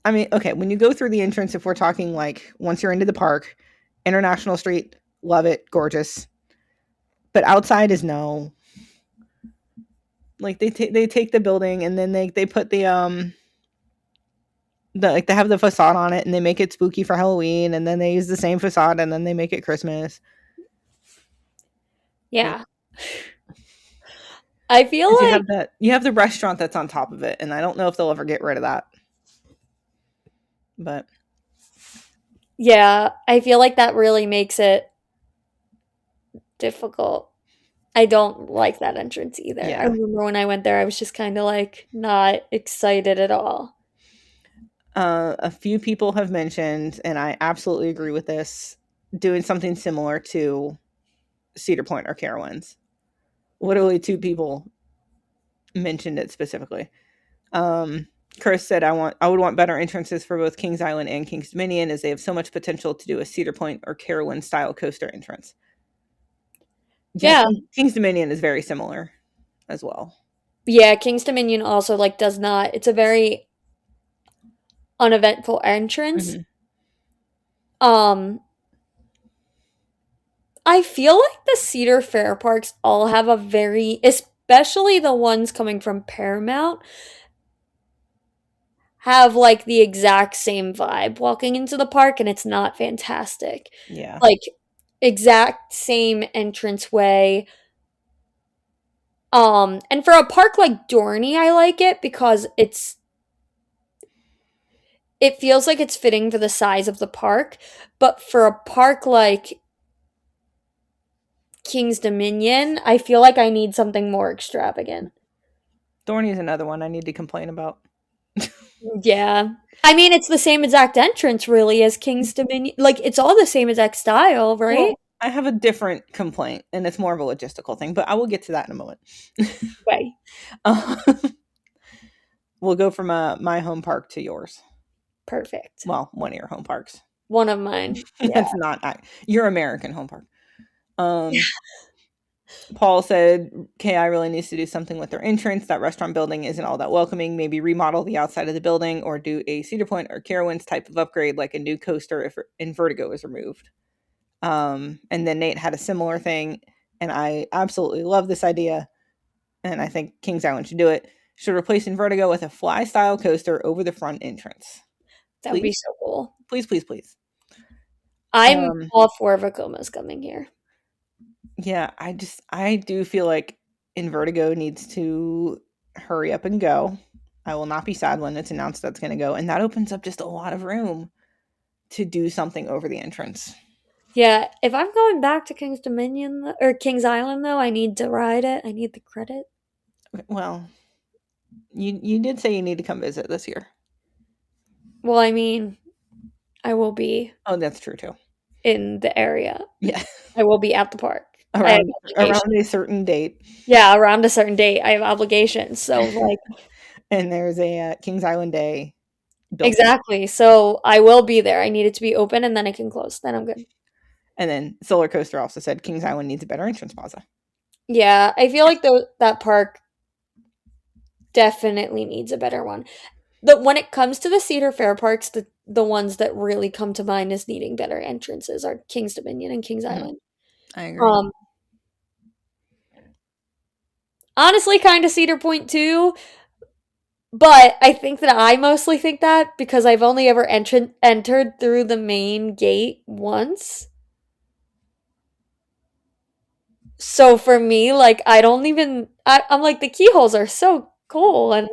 I mean, okay, when you go through the entrance, if we're talking like once you're into the park, International Street, love it, gorgeous. But outside is no. Like they take the building and then they put like they have the facade on it and they make it spooky for Halloween and then they use the same facade and then they make it Christmas. Yeah. I feel Because like you have the restaurant that's on top of it, and I don't know if they'll ever get rid of that. But yeah, I feel like that really makes it difficult. I don't like that entrance either. I yeah, remember when I went there, I was just kind of like not excited at all. a few people have mentioned, and I absolutely agree with this, doing something similar to Cedar Point or Carowinds. Literally, two people mentioned it specifically. Chris said, I would want better entrances for both Kings Island and Kings Dominion, as they have so much potential to do a Cedar Point or Carowinds style coaster entrance. Yeah, Yeah. Kings Dominion is very similar as well. Yeah, King's Dominion also like does not. It's a very uneventful entrance. Mm-hmm. Um I feel like the Cedar Fair parks all have a very, especially the ones coming from Paramount, have like the exact same vibe walking into the park and it's not fantastic. Yeah. Like exact same entranceway. And for a park like Dorney, I like it because it feels like it's fitting for the size of the park, but for a park like King's Dominion, I feel like I need something more extravagant. Dorney is another one I need to complain about. Yeah. I mean, it's the same exact entrance really as King's Dominion. Like, it's all the same exact style, right? Well, I have a different complaint, and it's more of a logistical thing, but I will get to that in a moment. Way. Uh, we'll go from my home park to yours. Perfect. Well, one of your home parks. One of mine. Yeah. That's not your American home park. Um, Paul said KI really needs to do something with their entrance. That restaurant building isn't all that welcoming. Maybe remodel the outside of the building or do a Cedar Point or Carowinds type of upgrade, like a new coaster if Vertigo is removed. And then Nate had a similar thing, and I absolutely love this idea, and I think Kings Island should do it. Should replace Vertigo with a fly style coaster over the front entrance. That would be Please, so cool. please, please, please. I'm Um, all for Vacoma's coming here. yeah, I do feel like Vertigo needs to hurry up and go. I will not be sad when it's announced that's going to go, and that opens up just a lot of room to do something over the entrance. Yeah, if I'm going back to King's Dominion or King's Island though, I need to ride it. I need the credit. Well, you did say you need to come visit this year. Well, I mean, I will be Oh, that's true too. in the area. Yeah, I will be at the park. I have around obligations. a certain date. Yeah, around a certain date, I have obligations. So, like, And there's a Kings Island Day built in. exactly. So I will be there. I need it to be open and then it can close. Then I'm good. And then Solar Coaster also said Kings Island needs a better entrance plaza. Yeah, I feel like that park definitely needs a better one. When it comes to the Cedar Fair parks, the ones that really come to mind as needing better entrances are King's Dominion and Kings Mhm. Island. I agree. Um, honestly, kind of Cedar Point too, but I think that I mostly think that because I've only ever entered through the main gate once. So for me, like I don't even I'm like the keyholes are so cool and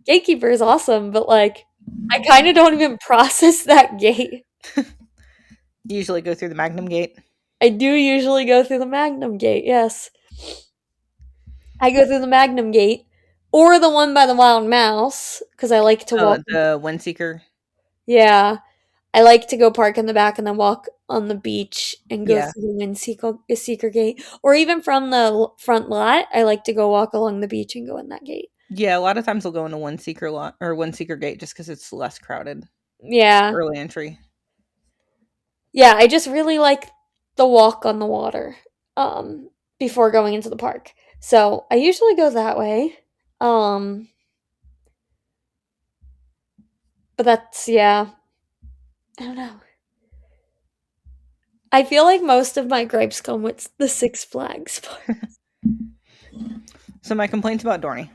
gatekeeper is awesome, but like I kind of don't even process that gate. You usually go through the Magnum Gate. I do usually go through the Magnum gate, yes. I go through the Magnum gate or the one by the Wild Mouse because I like to Oh, walk. the Windseeker. Yeah, I like to go park in the back and then walk on the beach and go Yeah. through the Seeker gate, or even from the front lot. I like to go walk along the beach and go in that gate. Yeah, a lot of times we'll go into Windseeker lot or Windseeker Gate just because it's less crowded. Yeah, Early entry. yeah. I just really like the walk on the water um, before going into the park. So I usually go that way. Um, but that's yeah. I don't know. I feel like most of my gripes come with the Six Flags part. So my complaints about Dorney.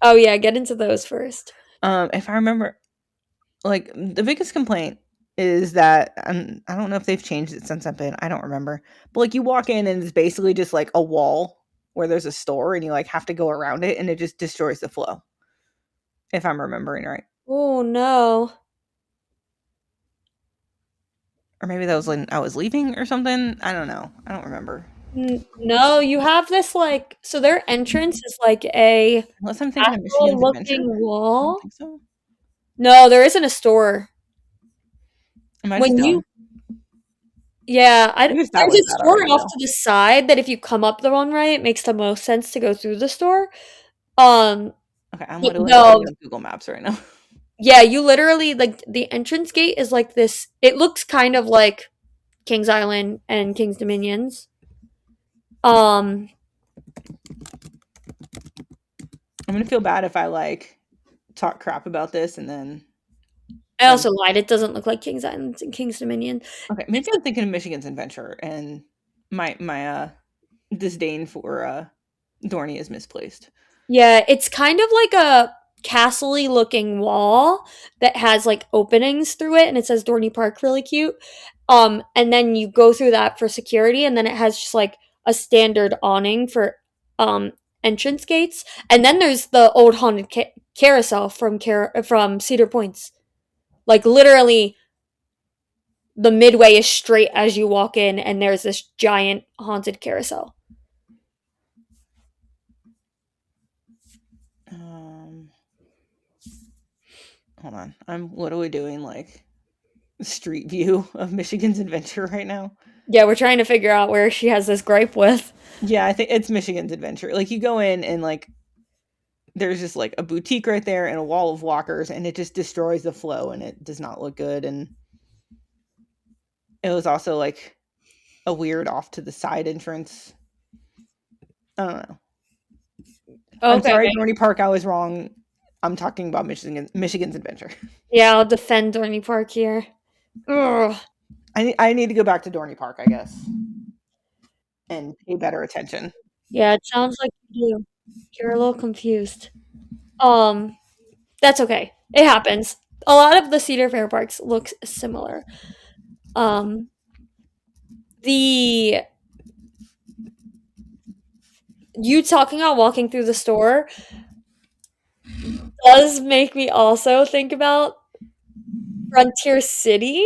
Oh yeah, get into those first. If I remember, like the biggest complaint is that I don't know if they've changed it since I've been. I don't remember, but like you walk in and it's basically just like a wall where there's a store and you like have to go around it and it just destroys the flow. If I'm remembering right, Oh no. or maybe that was when I was leaving or something. I don't know. I don't remember. No, you have this like so their entrance is like a Unless I'm thinking of castle Michigan's Adventure. looking I don't wall. think so. No, there isn't a store. Am I just When dumb? you yeah, I guess that there's was a bad store already off though. to the side that if you come up the one way, it makes the most sense to go through the store. Um, Okay, I'm but literally no, looking at Google Maps right now. yeah, you literally like the entrance gate is like this. It looks kind of like Kings Island and King's Dominions. Um, I'm gonna feel bad if I like talk crap about this and I then also lied. It doesn't look like Kings Island and King's Dominion. okay, maybe I'm thinking of Michigan's Adventure and my disdain for Dorney is misplaced. Yeah, it's kind of like a castle-y looking wall that has like openings through it and it says Dorney Park really cute. And then you go through that for security and then it has just like a standard awning for um entrance gates. And then there's the old haunted carousel from Cedar Points. Like literally the midway is straight as you walk in and there's this giant haunted carousel. Um, Hold on. I'm literally doing like street view of Michigan's Adventure right now. Yeah, we're trying to figure out where she has this gripe with. Yeah, I think it's Michigan's Adventure. Like you go in and like there's just like a boutique right there and a wall of walkers and it just destroys the flow and it does not look good. And it was also like a weird off to the side entrance. I don't know. I'm Okay. sorry, Dorney Park, I was wrong. I'm talking about Michigan's Adventure. Yeah, I'll defend Dorney Park here. Ugh. I need to go back to Dorney Park, I guess, and pay better attention. Yeah, it sounds like you do. You're a little confused. Um, that's okay. It happens. A lot of the Cedar Fair parks look similar. Um, the you talking about walking through the store does make me also think about Frontier City.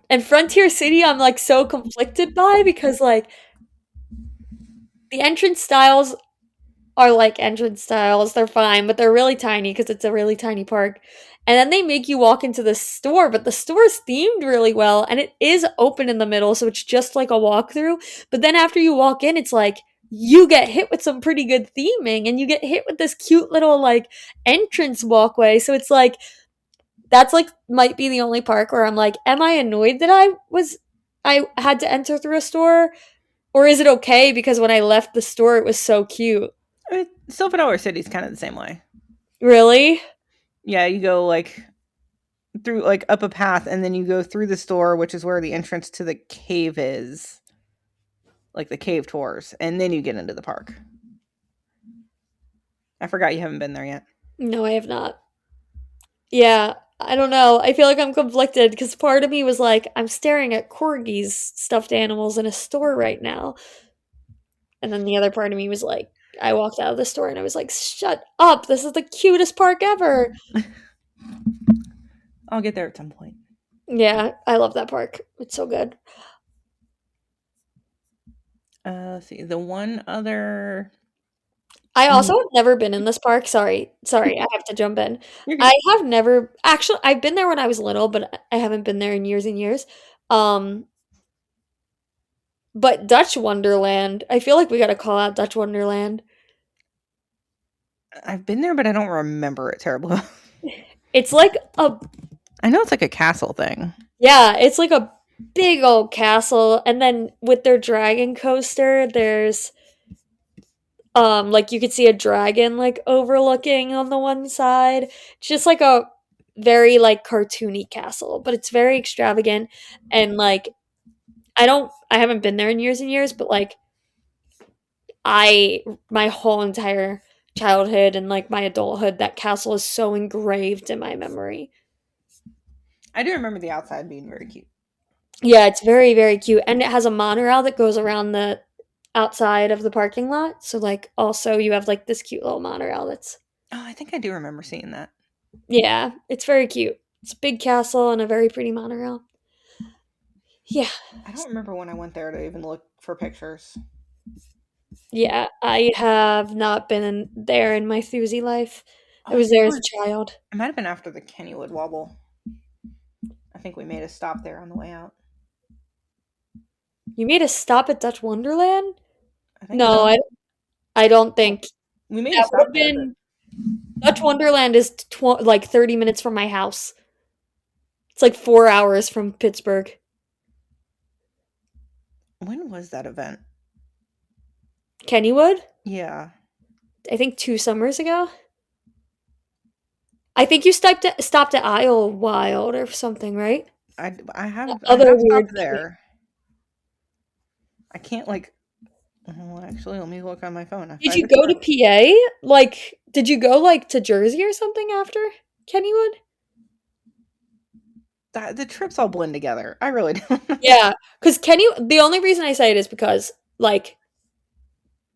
And Frontier City I'm like so conflicted by because like the entrance styles are like entrance styles. They're fine, but they're really tiny because it's a really tiny park. And then they make you walk into the store, but the store is themed really well and it is open in the middle, so it's just like a walkthrough. But then after you walk in, it's like you get hit with some pretty good theming and you get hit with this cute little like entrance walkway. So it's like that's like might be the only park where I'm like, am I annoyed that I had to enter through a store? Or is it okay because when I left the store it was so cute? I mean, Silver City's kind of the same way. Really? Yeah, you go like through like up a path and then you go through the store, which is where the entrance to the cave is. Like the cave tours, and then you get into the park. I forgot you haven't been there yet. No, I have not. Yeah, I don't know. I feel like I'm conflicted because part of me was like, I'm staring at corgis, stuffed animals in a store right now. And then the other part of me was like, I walked out of the store and I was like, shut up. This is the cutest park ever. I'll get there at some point. Yeah, I love that park. It's so good. Let's see. The one other. I also have never been in this park. Sorry, I have to jump in. You're good. I have never actually I've been there when I was little, but I haven't been there in years and years. Um, but Dutch Wonderland, I feel like we gotta call out Dutch Wonderland. I've been there, but I don't remember it terribly. It's like a I know it's like a castle thing. yeah, it's like a big old castle, and then with their dragon coaster, there's like you could see a dragon like overlooking on the one side. It's just like a very like cartoony castle, but it's very extravagant and like I haven't been there in years and years, but like I my whole entire childhood and like my adulthood that castle is so engraved in my memory. I do remember the outside being very cute. Yeah, it's very very cute and it has a monorail that goes around the outside of the parking lot. So like also you have like this cute little monorail that's Oh, I think I do remember seeing that. yeah, it's very cute. It's a big castle and a very pretty monorail. Yeah. I don't remember when I went there to even look for pictures. Yeah, I have not been there in my Thursday life. Oh, I I was think there as a child. it might have been after the Kennywood Wobble. I think we made a stop there on the way out. You made a stop at Dutch Wonderland? I think No, so. I don't think We made a that would stop have there, but been Dutch Wonderland is like 30 minutes from my house. It's like 4 hours from Pittsburgh. when was that event? Kennywood? Yeah. I think 2 summers ago. I think you stopped at Isle Wild or something, right? I Other have weird stopped there. I can't like oh, actually let me look on my phone. If Did I you just go to PA? Like, did you go like to Jersey or something after Kennywood? the trips all blend together. I really don't know. Yeah, because the only reason I say it is because like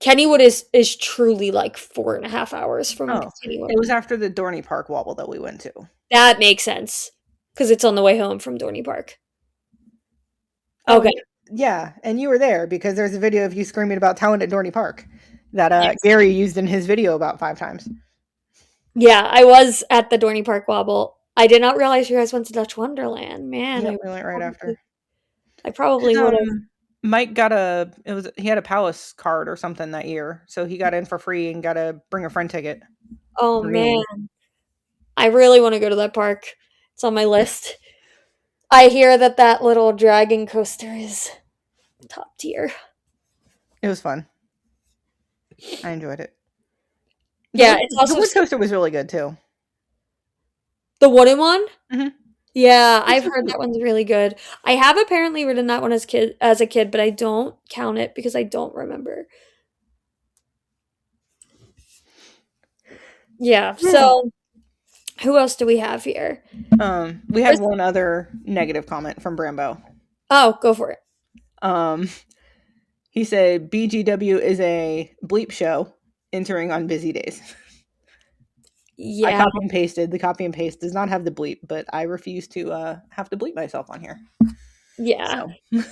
Kennywood is truly like 4.5 hours from Oh, Kennywood. it was after the Dorney Park wobble that we went to. That makes sense because it's on the way home from Dorney Park. Oh, Okay. yeah, and you were there because there's a video of you screaming about talent at Dorney Park that Yes. Gary used in his video about 5 times. Yeah, I was at the Dorney Park Wobble. I did not realize you guys went to Dutch Wonderland. Man, Yep, we went right after. I 'Cause, probably would have. Mike he had a Palace card or something that year, so he got in for free and got a bring a friend ticket Oh for man, game. I really want to go to that park. It's on my list. I hear that that little dragon coaster is top tier. It was fun. I enjoyed it. Yeah, it's The also wood coaster was really good too. the wooden one. Mhm. Yeah, It's I've so heard cute. that one's really good. I have apparently ridden that one as a kid, but I don't count it because I don't remember. Yeah. So who else do we have here? We had Chris- one other negative comment from Brambo. Oh, go for it. Um, he said BGW is a bleep show entering on busy days. I Yeah, copy and pasted. The copy and paste does not have the bleep, but I refuse to have to bleep myself on here. yeah. So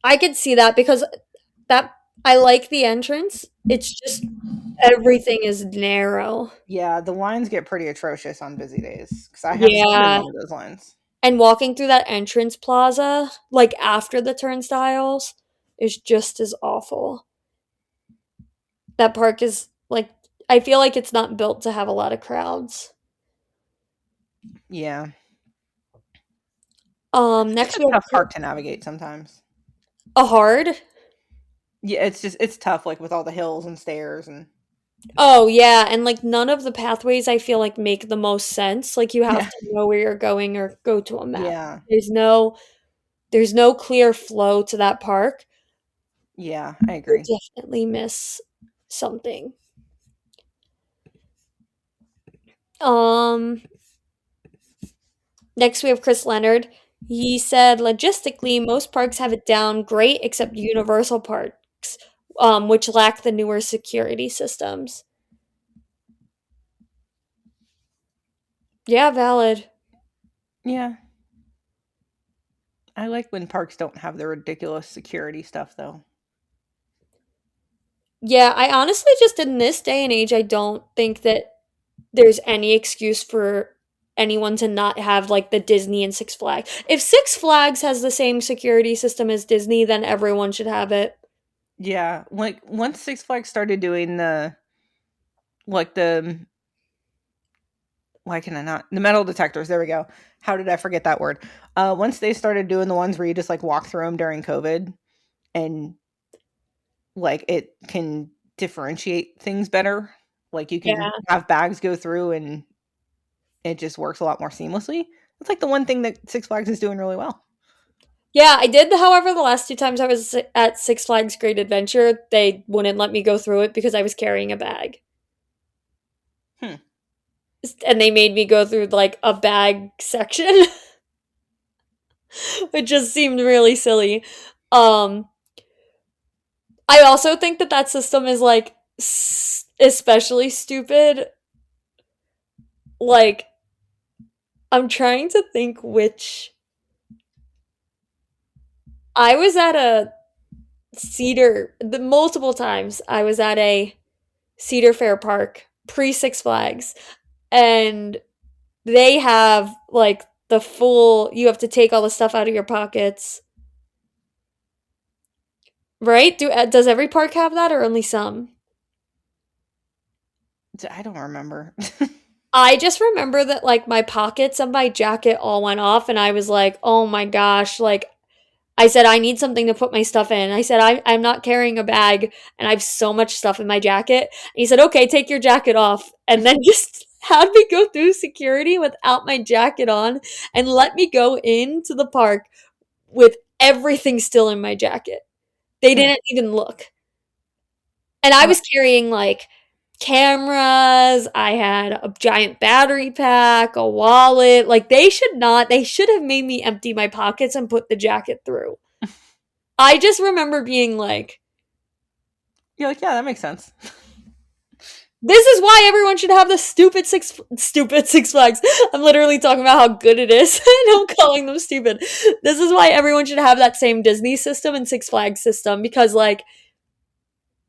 I could see that because that I like the entrance. It's just everything is narrow. yeah, the lines get pretty atrocious on busy days because I have stood in Yeah. one of those lines. And walking through that entrance plaza, like after the turnstiles, is just as awful. That park is like, I feel like it's not built to have a lot of crowds. Yeah, it's Next a we have tough park to navigate sometimes. a hard. Yeah, it's tough, like with all the hills and stairs and Oh yeah, and like none of the pathways I feel like make the most sense. Like you have yeah, to know where you're going or go to a map. yeah, There's no clear flow to that park. yeah. I You agree. definitely miss something. Um, Next we have Chris Leonard. He said logistically most parks have it down great except Universal Parks, which lack the newer security systems. Yeah, valid. Yeah, I like when parks don't have the ridiculous security stuff though. Yeah, I honestly just in this day and age, I don't think that there's any excuse for anyone to not have like the Disney and Six Flags. If Six Flags has the same security system as Disney, then everyone should have it. Yeah, like once Six Flags started doing like the why can I not the metal detectors? There we go. How did I forget that word? Once they started doing the ones where you just like walk through them during COVID and like it can differentiate things better. Like you Yeah. can have bags go through and it just works a lot more seamlessly. That's like the one thing that Six Flags is doing really well. Yeah, I did. However, the last two times I was at Six Flags Great Adventure, they wouldn't let me go through it because I was carrying a bag. Hmm. And they made me go through like a bag section, which just seemed really silly. Um, I also think that that system is like especially stupid. Like, I'm trying to think which. I was at a multiple times. I was at a Cedar Fair park pre Six Flags, and they have like the full. You have to take all the stuff out of your pockets, right? Does every park have that, or only some? I don't remember. I just remember that like my pockets of my jacket all went off, and I was like, oh my gosh, like I said, I need something to put my stuff in. I said, I'm not carrying a bag and I have so much stuff in my jacket. And he said, okay, take your jacket off. And then just had me go through security without my jacket on and let me go into the park with everything still in my jacket. They Hmm. didn't even look. And I Uh, was carrying like cameras, I had a giant battery pack, a wallet. Like they should have made me empty my pockets and put the jacket through. I just remember being like, You're like, yeah, that makes sense. this is why everyone should have the stupid Six Flags. I'm literally talking about how good it is, and I'm calling them stupid. This is why everyone should have that same Disney system and Six Flags system because like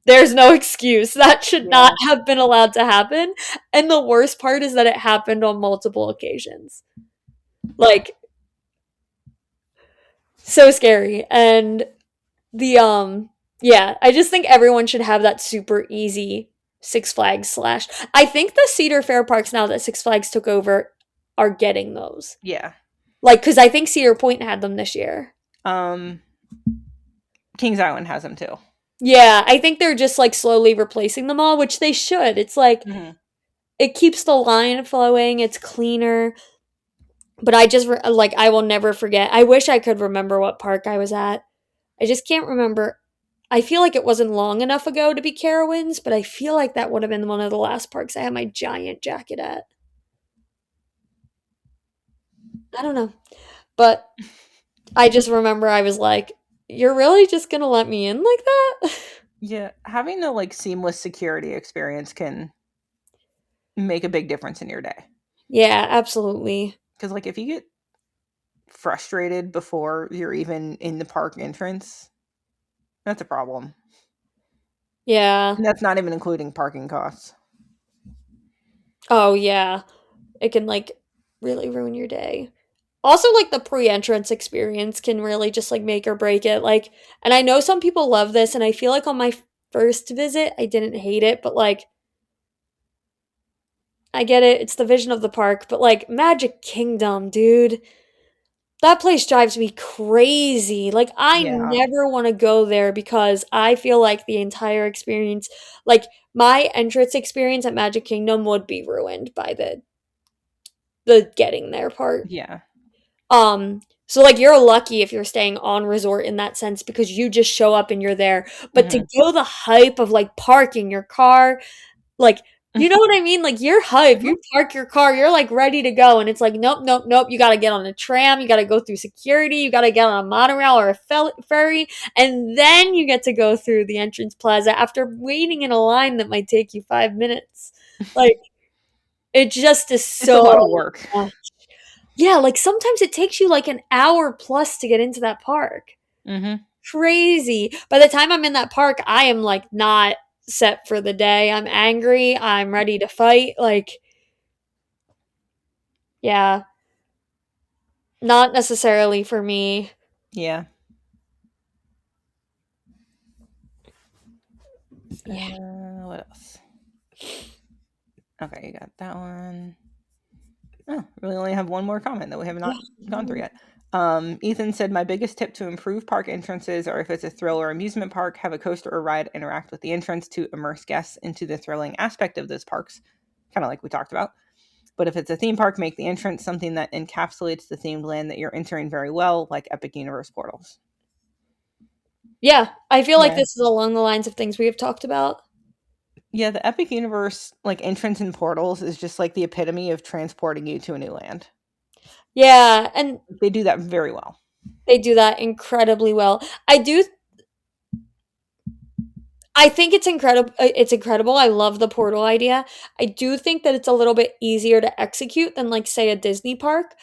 There's no excuse. That should not Yeah. have been allowed to happen. And the worst part is that it happened on multiple occasions. Like, so scary. And the yeah, I just think everyone should have that super easy Six Flags slash. I think the Cedar Fair parks now that Six Flags took over are getting those. Yeah. Like, because I think Cedar Point had them this year. Um, Kings Island has them too. Yeah, I think they're just like slowly replacing them all, which they should. It's like Hmm. it keeps the line flowing, it's cleaner. But I just like I will never forget. I wish I could remember what park I was at. I just can't remember. I feel like it wasn't long enough ago to be Carowinds, but I feel like that would have been one of the last parks I had my giant jacket at. I don't know. But I just remember I was like, you're really just gonna let me in like that? Yeah, having the like seamless security experience can make a big difference in your day. Yeah, absolutely. Because like if you get frustrated before you're even in the park entrance, that's a problem. Yeah. And that's not even including parking costs. Oh, yeah. It can like really ruin your day. Also, like the pre-entrance experience can really just like make or break it. Like, and I know some people love this, and I feel like on my first visit, I didn't hate it, but like, I get it, it's the vision of the park, but like, Magic Kingdom, dude, that place drives me crazy. Like, I Yeah. never want to go there because I feel like the entire experience, like, my entrance experience at Magic Kingdom would be ruined by the getting there part. Yeah. So like you're lucky if you're staying on resort in that sense because you just show up and you're there. But to Hmm. go the hype of like parking your car, like you know what I mean? Like you're hype. You park your car, you're like ready to go, and it's like nope, nope, nope. You got to get on a tram, you got to go through security, you got to get on a monorail or a ferry, and then you get to go through the entrance plaza after waiting in a line that might take you 5 minutes. Like it just is It's a so lot of work. much. Yeah, like sometimes it takes you like an hour plus to get into that park. Hmm. Crazy. By the time I'm in that park, I am like not set for the day. I'm angry. I'm ready to fight. Like, yeah, not necessarily for me. Yeah. Yeah. What else? Okay, you got that one. Oh, really only have one more comment that we have not gone through Yeah. yet. Ethan said, my biggest tip to improve park entrances, or if it's a thrill or amusement park, have a coaster or ride interact with the entrance to immerse guests into the thrilling aspect of those parks, kind of like we talked about. But if it's a theme park, make the entrance something that encapsulates the themed land that you're entering very well, like Epic Universe portals. Yeah, I feel like Yeah. this is along the lines of things we have talked about. Yeah, the Epic Universe, like entrance and portals, is just like the epitome of transporting you to a new land. Yeah, and They do that very well. they do that incredibly well. I think it's incredible. It's incredible. I love the portal idea. I do think that it's a little bit easier to execute than like say a Disney park.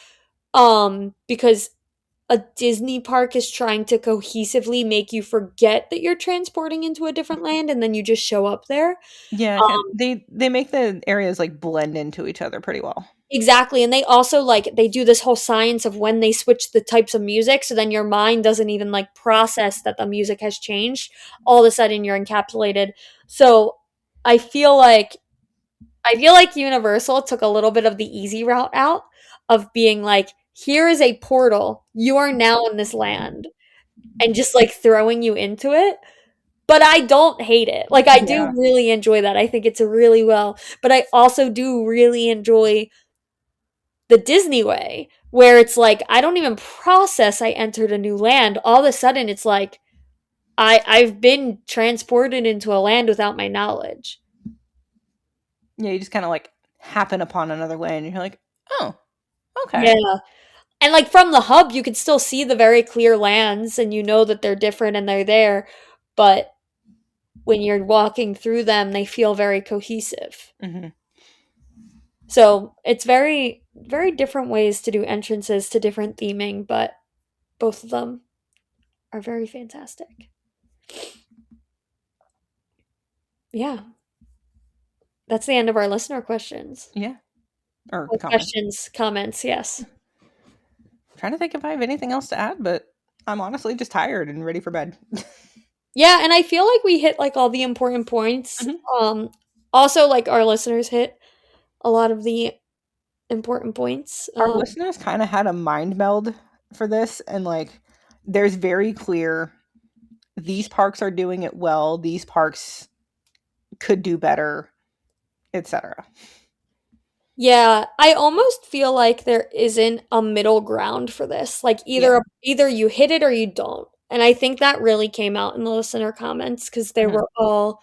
Because a Disney park is trying to cohesively make you forget that you're transporting into a different land and then you just show up there. Yeah, Um, they make the areas like blend into each other pretty well. exactly. And they also like they do this whole science of when they switch the types of music so then your mind doesn't even like process that the music has changed. All of a sudden you're encapsulated. So I feel like I feel like Universal took a little bit of the easy route out of being like, here is a portal. You are now in this land. And just like throwing you into it. But I don't hate it. Like, I do Yeah. really enjoy that. I think it's really well. But I also do really enjoy the Disney way, where it's like, I don't even process I entered a new land. All of a sudden, it's like, I've been transported into a land without my knowledge. Yeah, you just kind of like happen upon another land and you're like, "Oh, okay." Yeah. And like from the hub, you can still see the very clear lands and you know that they're different and they're there. But when you're walking through them, they feel very cohesive. Mhm. So it's very, very different ways to do entrances to different theming, but both of them are very fantastic. Yeah. That's the end of our listener questions. Yeah. Or Or comments. questions, comments, yes. Trying to think if I have anything else to add, but I'm honestly just tired and ready for bed. Yeah, and I feel like we hit like all the important points. Mhm. Um Also like our listeners hit a lot of the important points. Our listeners kind of had a mind meld for this, and like, there's very clear these parks are doing it well, these parks could do better, etc. Yeah, I almost feel like there isn't a middle ground for this. Like Yeah. either you hit it or you don't. And I think that really came out in the listener comments because Mhm.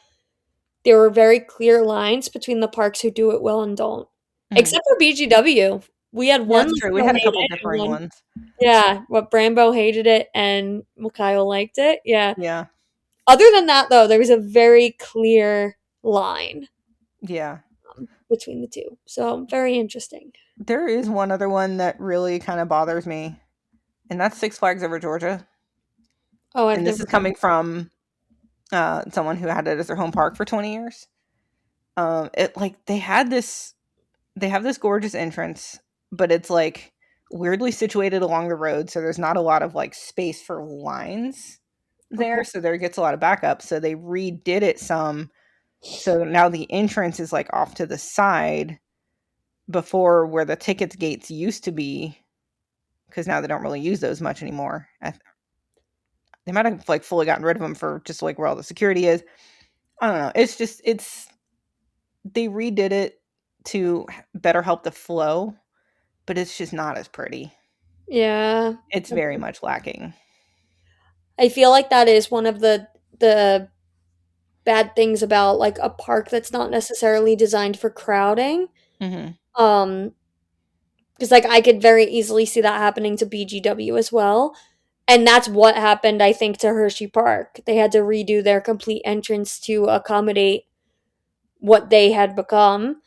there were very clear lines between the parks who do it well and don't. Mhm. Except for BGW. We had Yeah, one that's true. We listener had a hate couple it and differing one, ones. yeah, what Brambo hated it and Mikhail liked it. Yeah. Yeah. Other than that though, there was a very clear line Yeah. between the two. So very interesting. There is one other one that really kind of bothers me, and that's Six Flags Over Georgia. Oh, I've And this never is been. coming from someone who had it as their home park for 20 years. It like they have this gorgeous entrance, but it's like weirdly situated along the road, so there's not a lot of like space for lines Okay. there, so there gets a lot of backup. So they redid it some. So now the entrance is like off to the side before where the tickets gates used to be, because now they don't really use those much anymore. They might have like fully gotten rid of them for just like where all the security is. I don't know. It's just they redid it to better help the flow, but it's just not as pretty. Yeah. It's very much lacking. I feel like that is one of the bad things about like a park that's not necessarily designed for crowding. Mhm. Um, because like I could very easily see that happening to BGW as well. And that's what happened, I think, to Hershey Park. They had to redo their complete entrance to accommodate what they had become.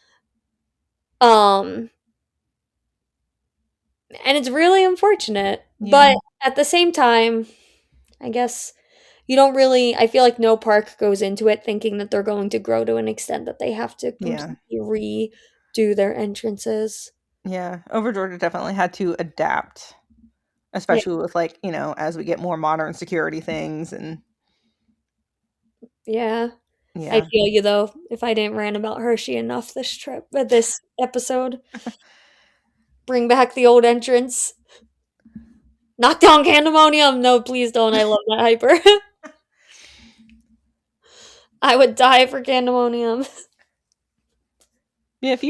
Um, and it's really unfortunate. Yeah. But at the same time, I guess you don't really, I feel like no park goes into it thinking that they're going to grow to an extent that they have to Yeah. completely redo their entrances. Yeah. Over Georgia definitely had to adapt, Yeah. especially with like, as we get more modern security things and Yeah. I yeah. feel you though. If I didn't rant about Hershey enough this trip, this episode, bring back the old entrance. Knock down Candemonium. No, please don't. I love that hyper. I would die for Candemonium. Yeah, if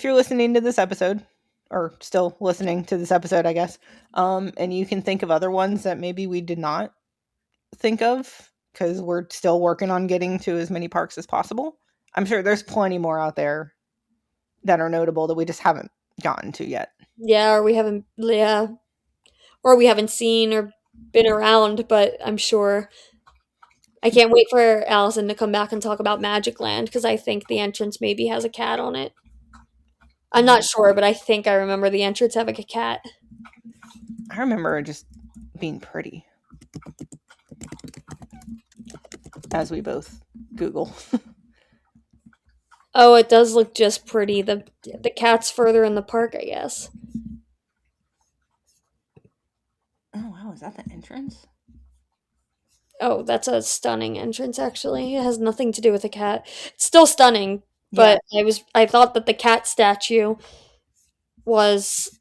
you're listening to this episode, or still listening to this episode, I guess, and you can think of other ones that maybe we did not think of because we're still working on getting to as many parks as possible. I'm sure there's plenty more out there that are notable that we just haven't gotten to yet. Yeah, or we haven't seen or been around, but I'm sure I can't wait for Allison to come back and talk about Magic Land because I think the entrance maybe has a cat on it. I'm not sure, but I think I remember the entrance having a cat. I remember it just being pretty, as we both Google. Oh, it does look just pretty. The cat's further in the park, I guess. Oh wow, is that the entrance? Oh, that's a stunning entrance actually. It has nothing to do with the cat. It's still stunning, Yeah. but I thought that the cat statue was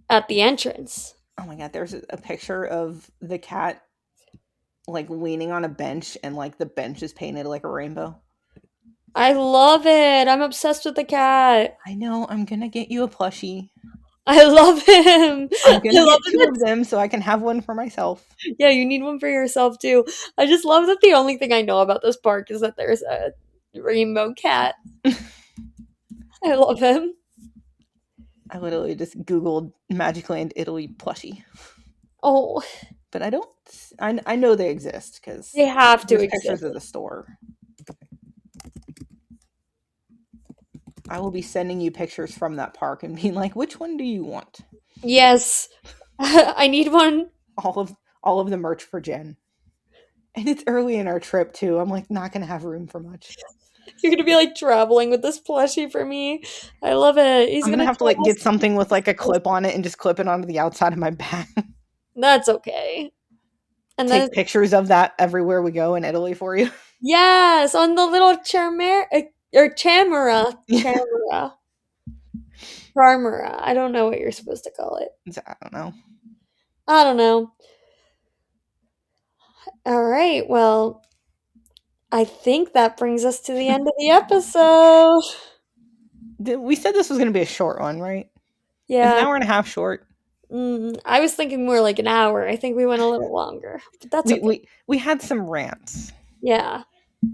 at the entrance. Oh my god, there's a picture of the cat like leaning on a bench and like the bench is painted like a rainbow. I love it. I'm obsessed with the cat. I know, I'm gonna get you a plushie. I love him. I'm I gonna love get two that. of them so I can have one for myself. Yeah, you need one for yourself too. I just love that the only thing I know about this park is that there's a rainbow cat. I love him. I literally just Googled Magic Land Italy plushie. Oh, But I don't, I know they exist because they have to there's pictures exist. of the store. I will be sending you pictures from that park and being like, which one do you want? Yes. I need one. All of the merch for Jenn. And it's early in our trip too. I'm like not gonna have room for much. You're gonna be like traveling with this plushie for me. I love it. He's I'm gonna gonna have to like get something with like a clip on it and just clip it onto the outside of my bag. That's okay. And then Take pictures of that everywhere we go in Italy for you. yes, on the little or chamera, Yeah. charmera. I don't know what you're supposed to call it. I don't know. I don't know. All right. Well, I think that brings us to the end of the episode. We said this was gonna be a short one, right? It's an Yeah. hour and a half short. I was thinking more like an hour. I think we went a little longer, but that's We okay. we we had some rants. Yeah.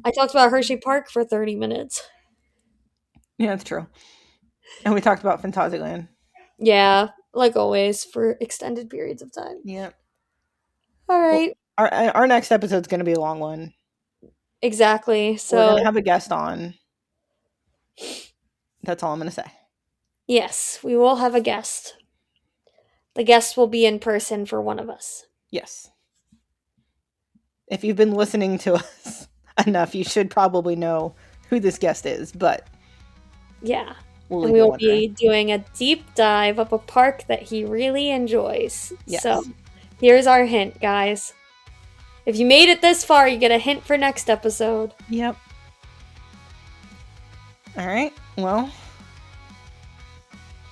I talked about Hershey Park for 30 minutes. Yeah, that's true. And we talked about Fantasyland. Yeah, like always, for extended periods of time. Yeah. All Well, right. our next episode's gonna be a long one. Exactly. We're So, gonna have a guest on. That's all I'm gonna say. yes, we will have a guest. The guest will be in person for one of us. Yes. If you've been listening to us enough, you should probably know who this guest is, but Yeah. we'll And leave we you will wondering. be doing a deep dive of a park that he really enjoys. Yes. So, here's our hint, guys. If you made it this far, you get a hint for next episode. Yep. All right. Well,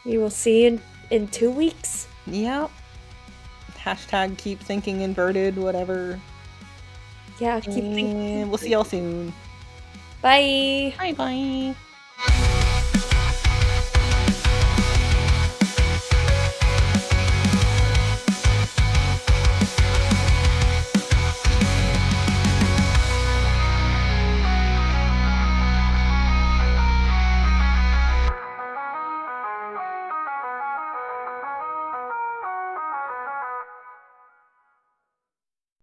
We will see you in 2 weeks. yep. Hashtag keep thinking inverted, whatever. Yeah, keep thinking. And we'll see y'all soon. Bye. Bye bye.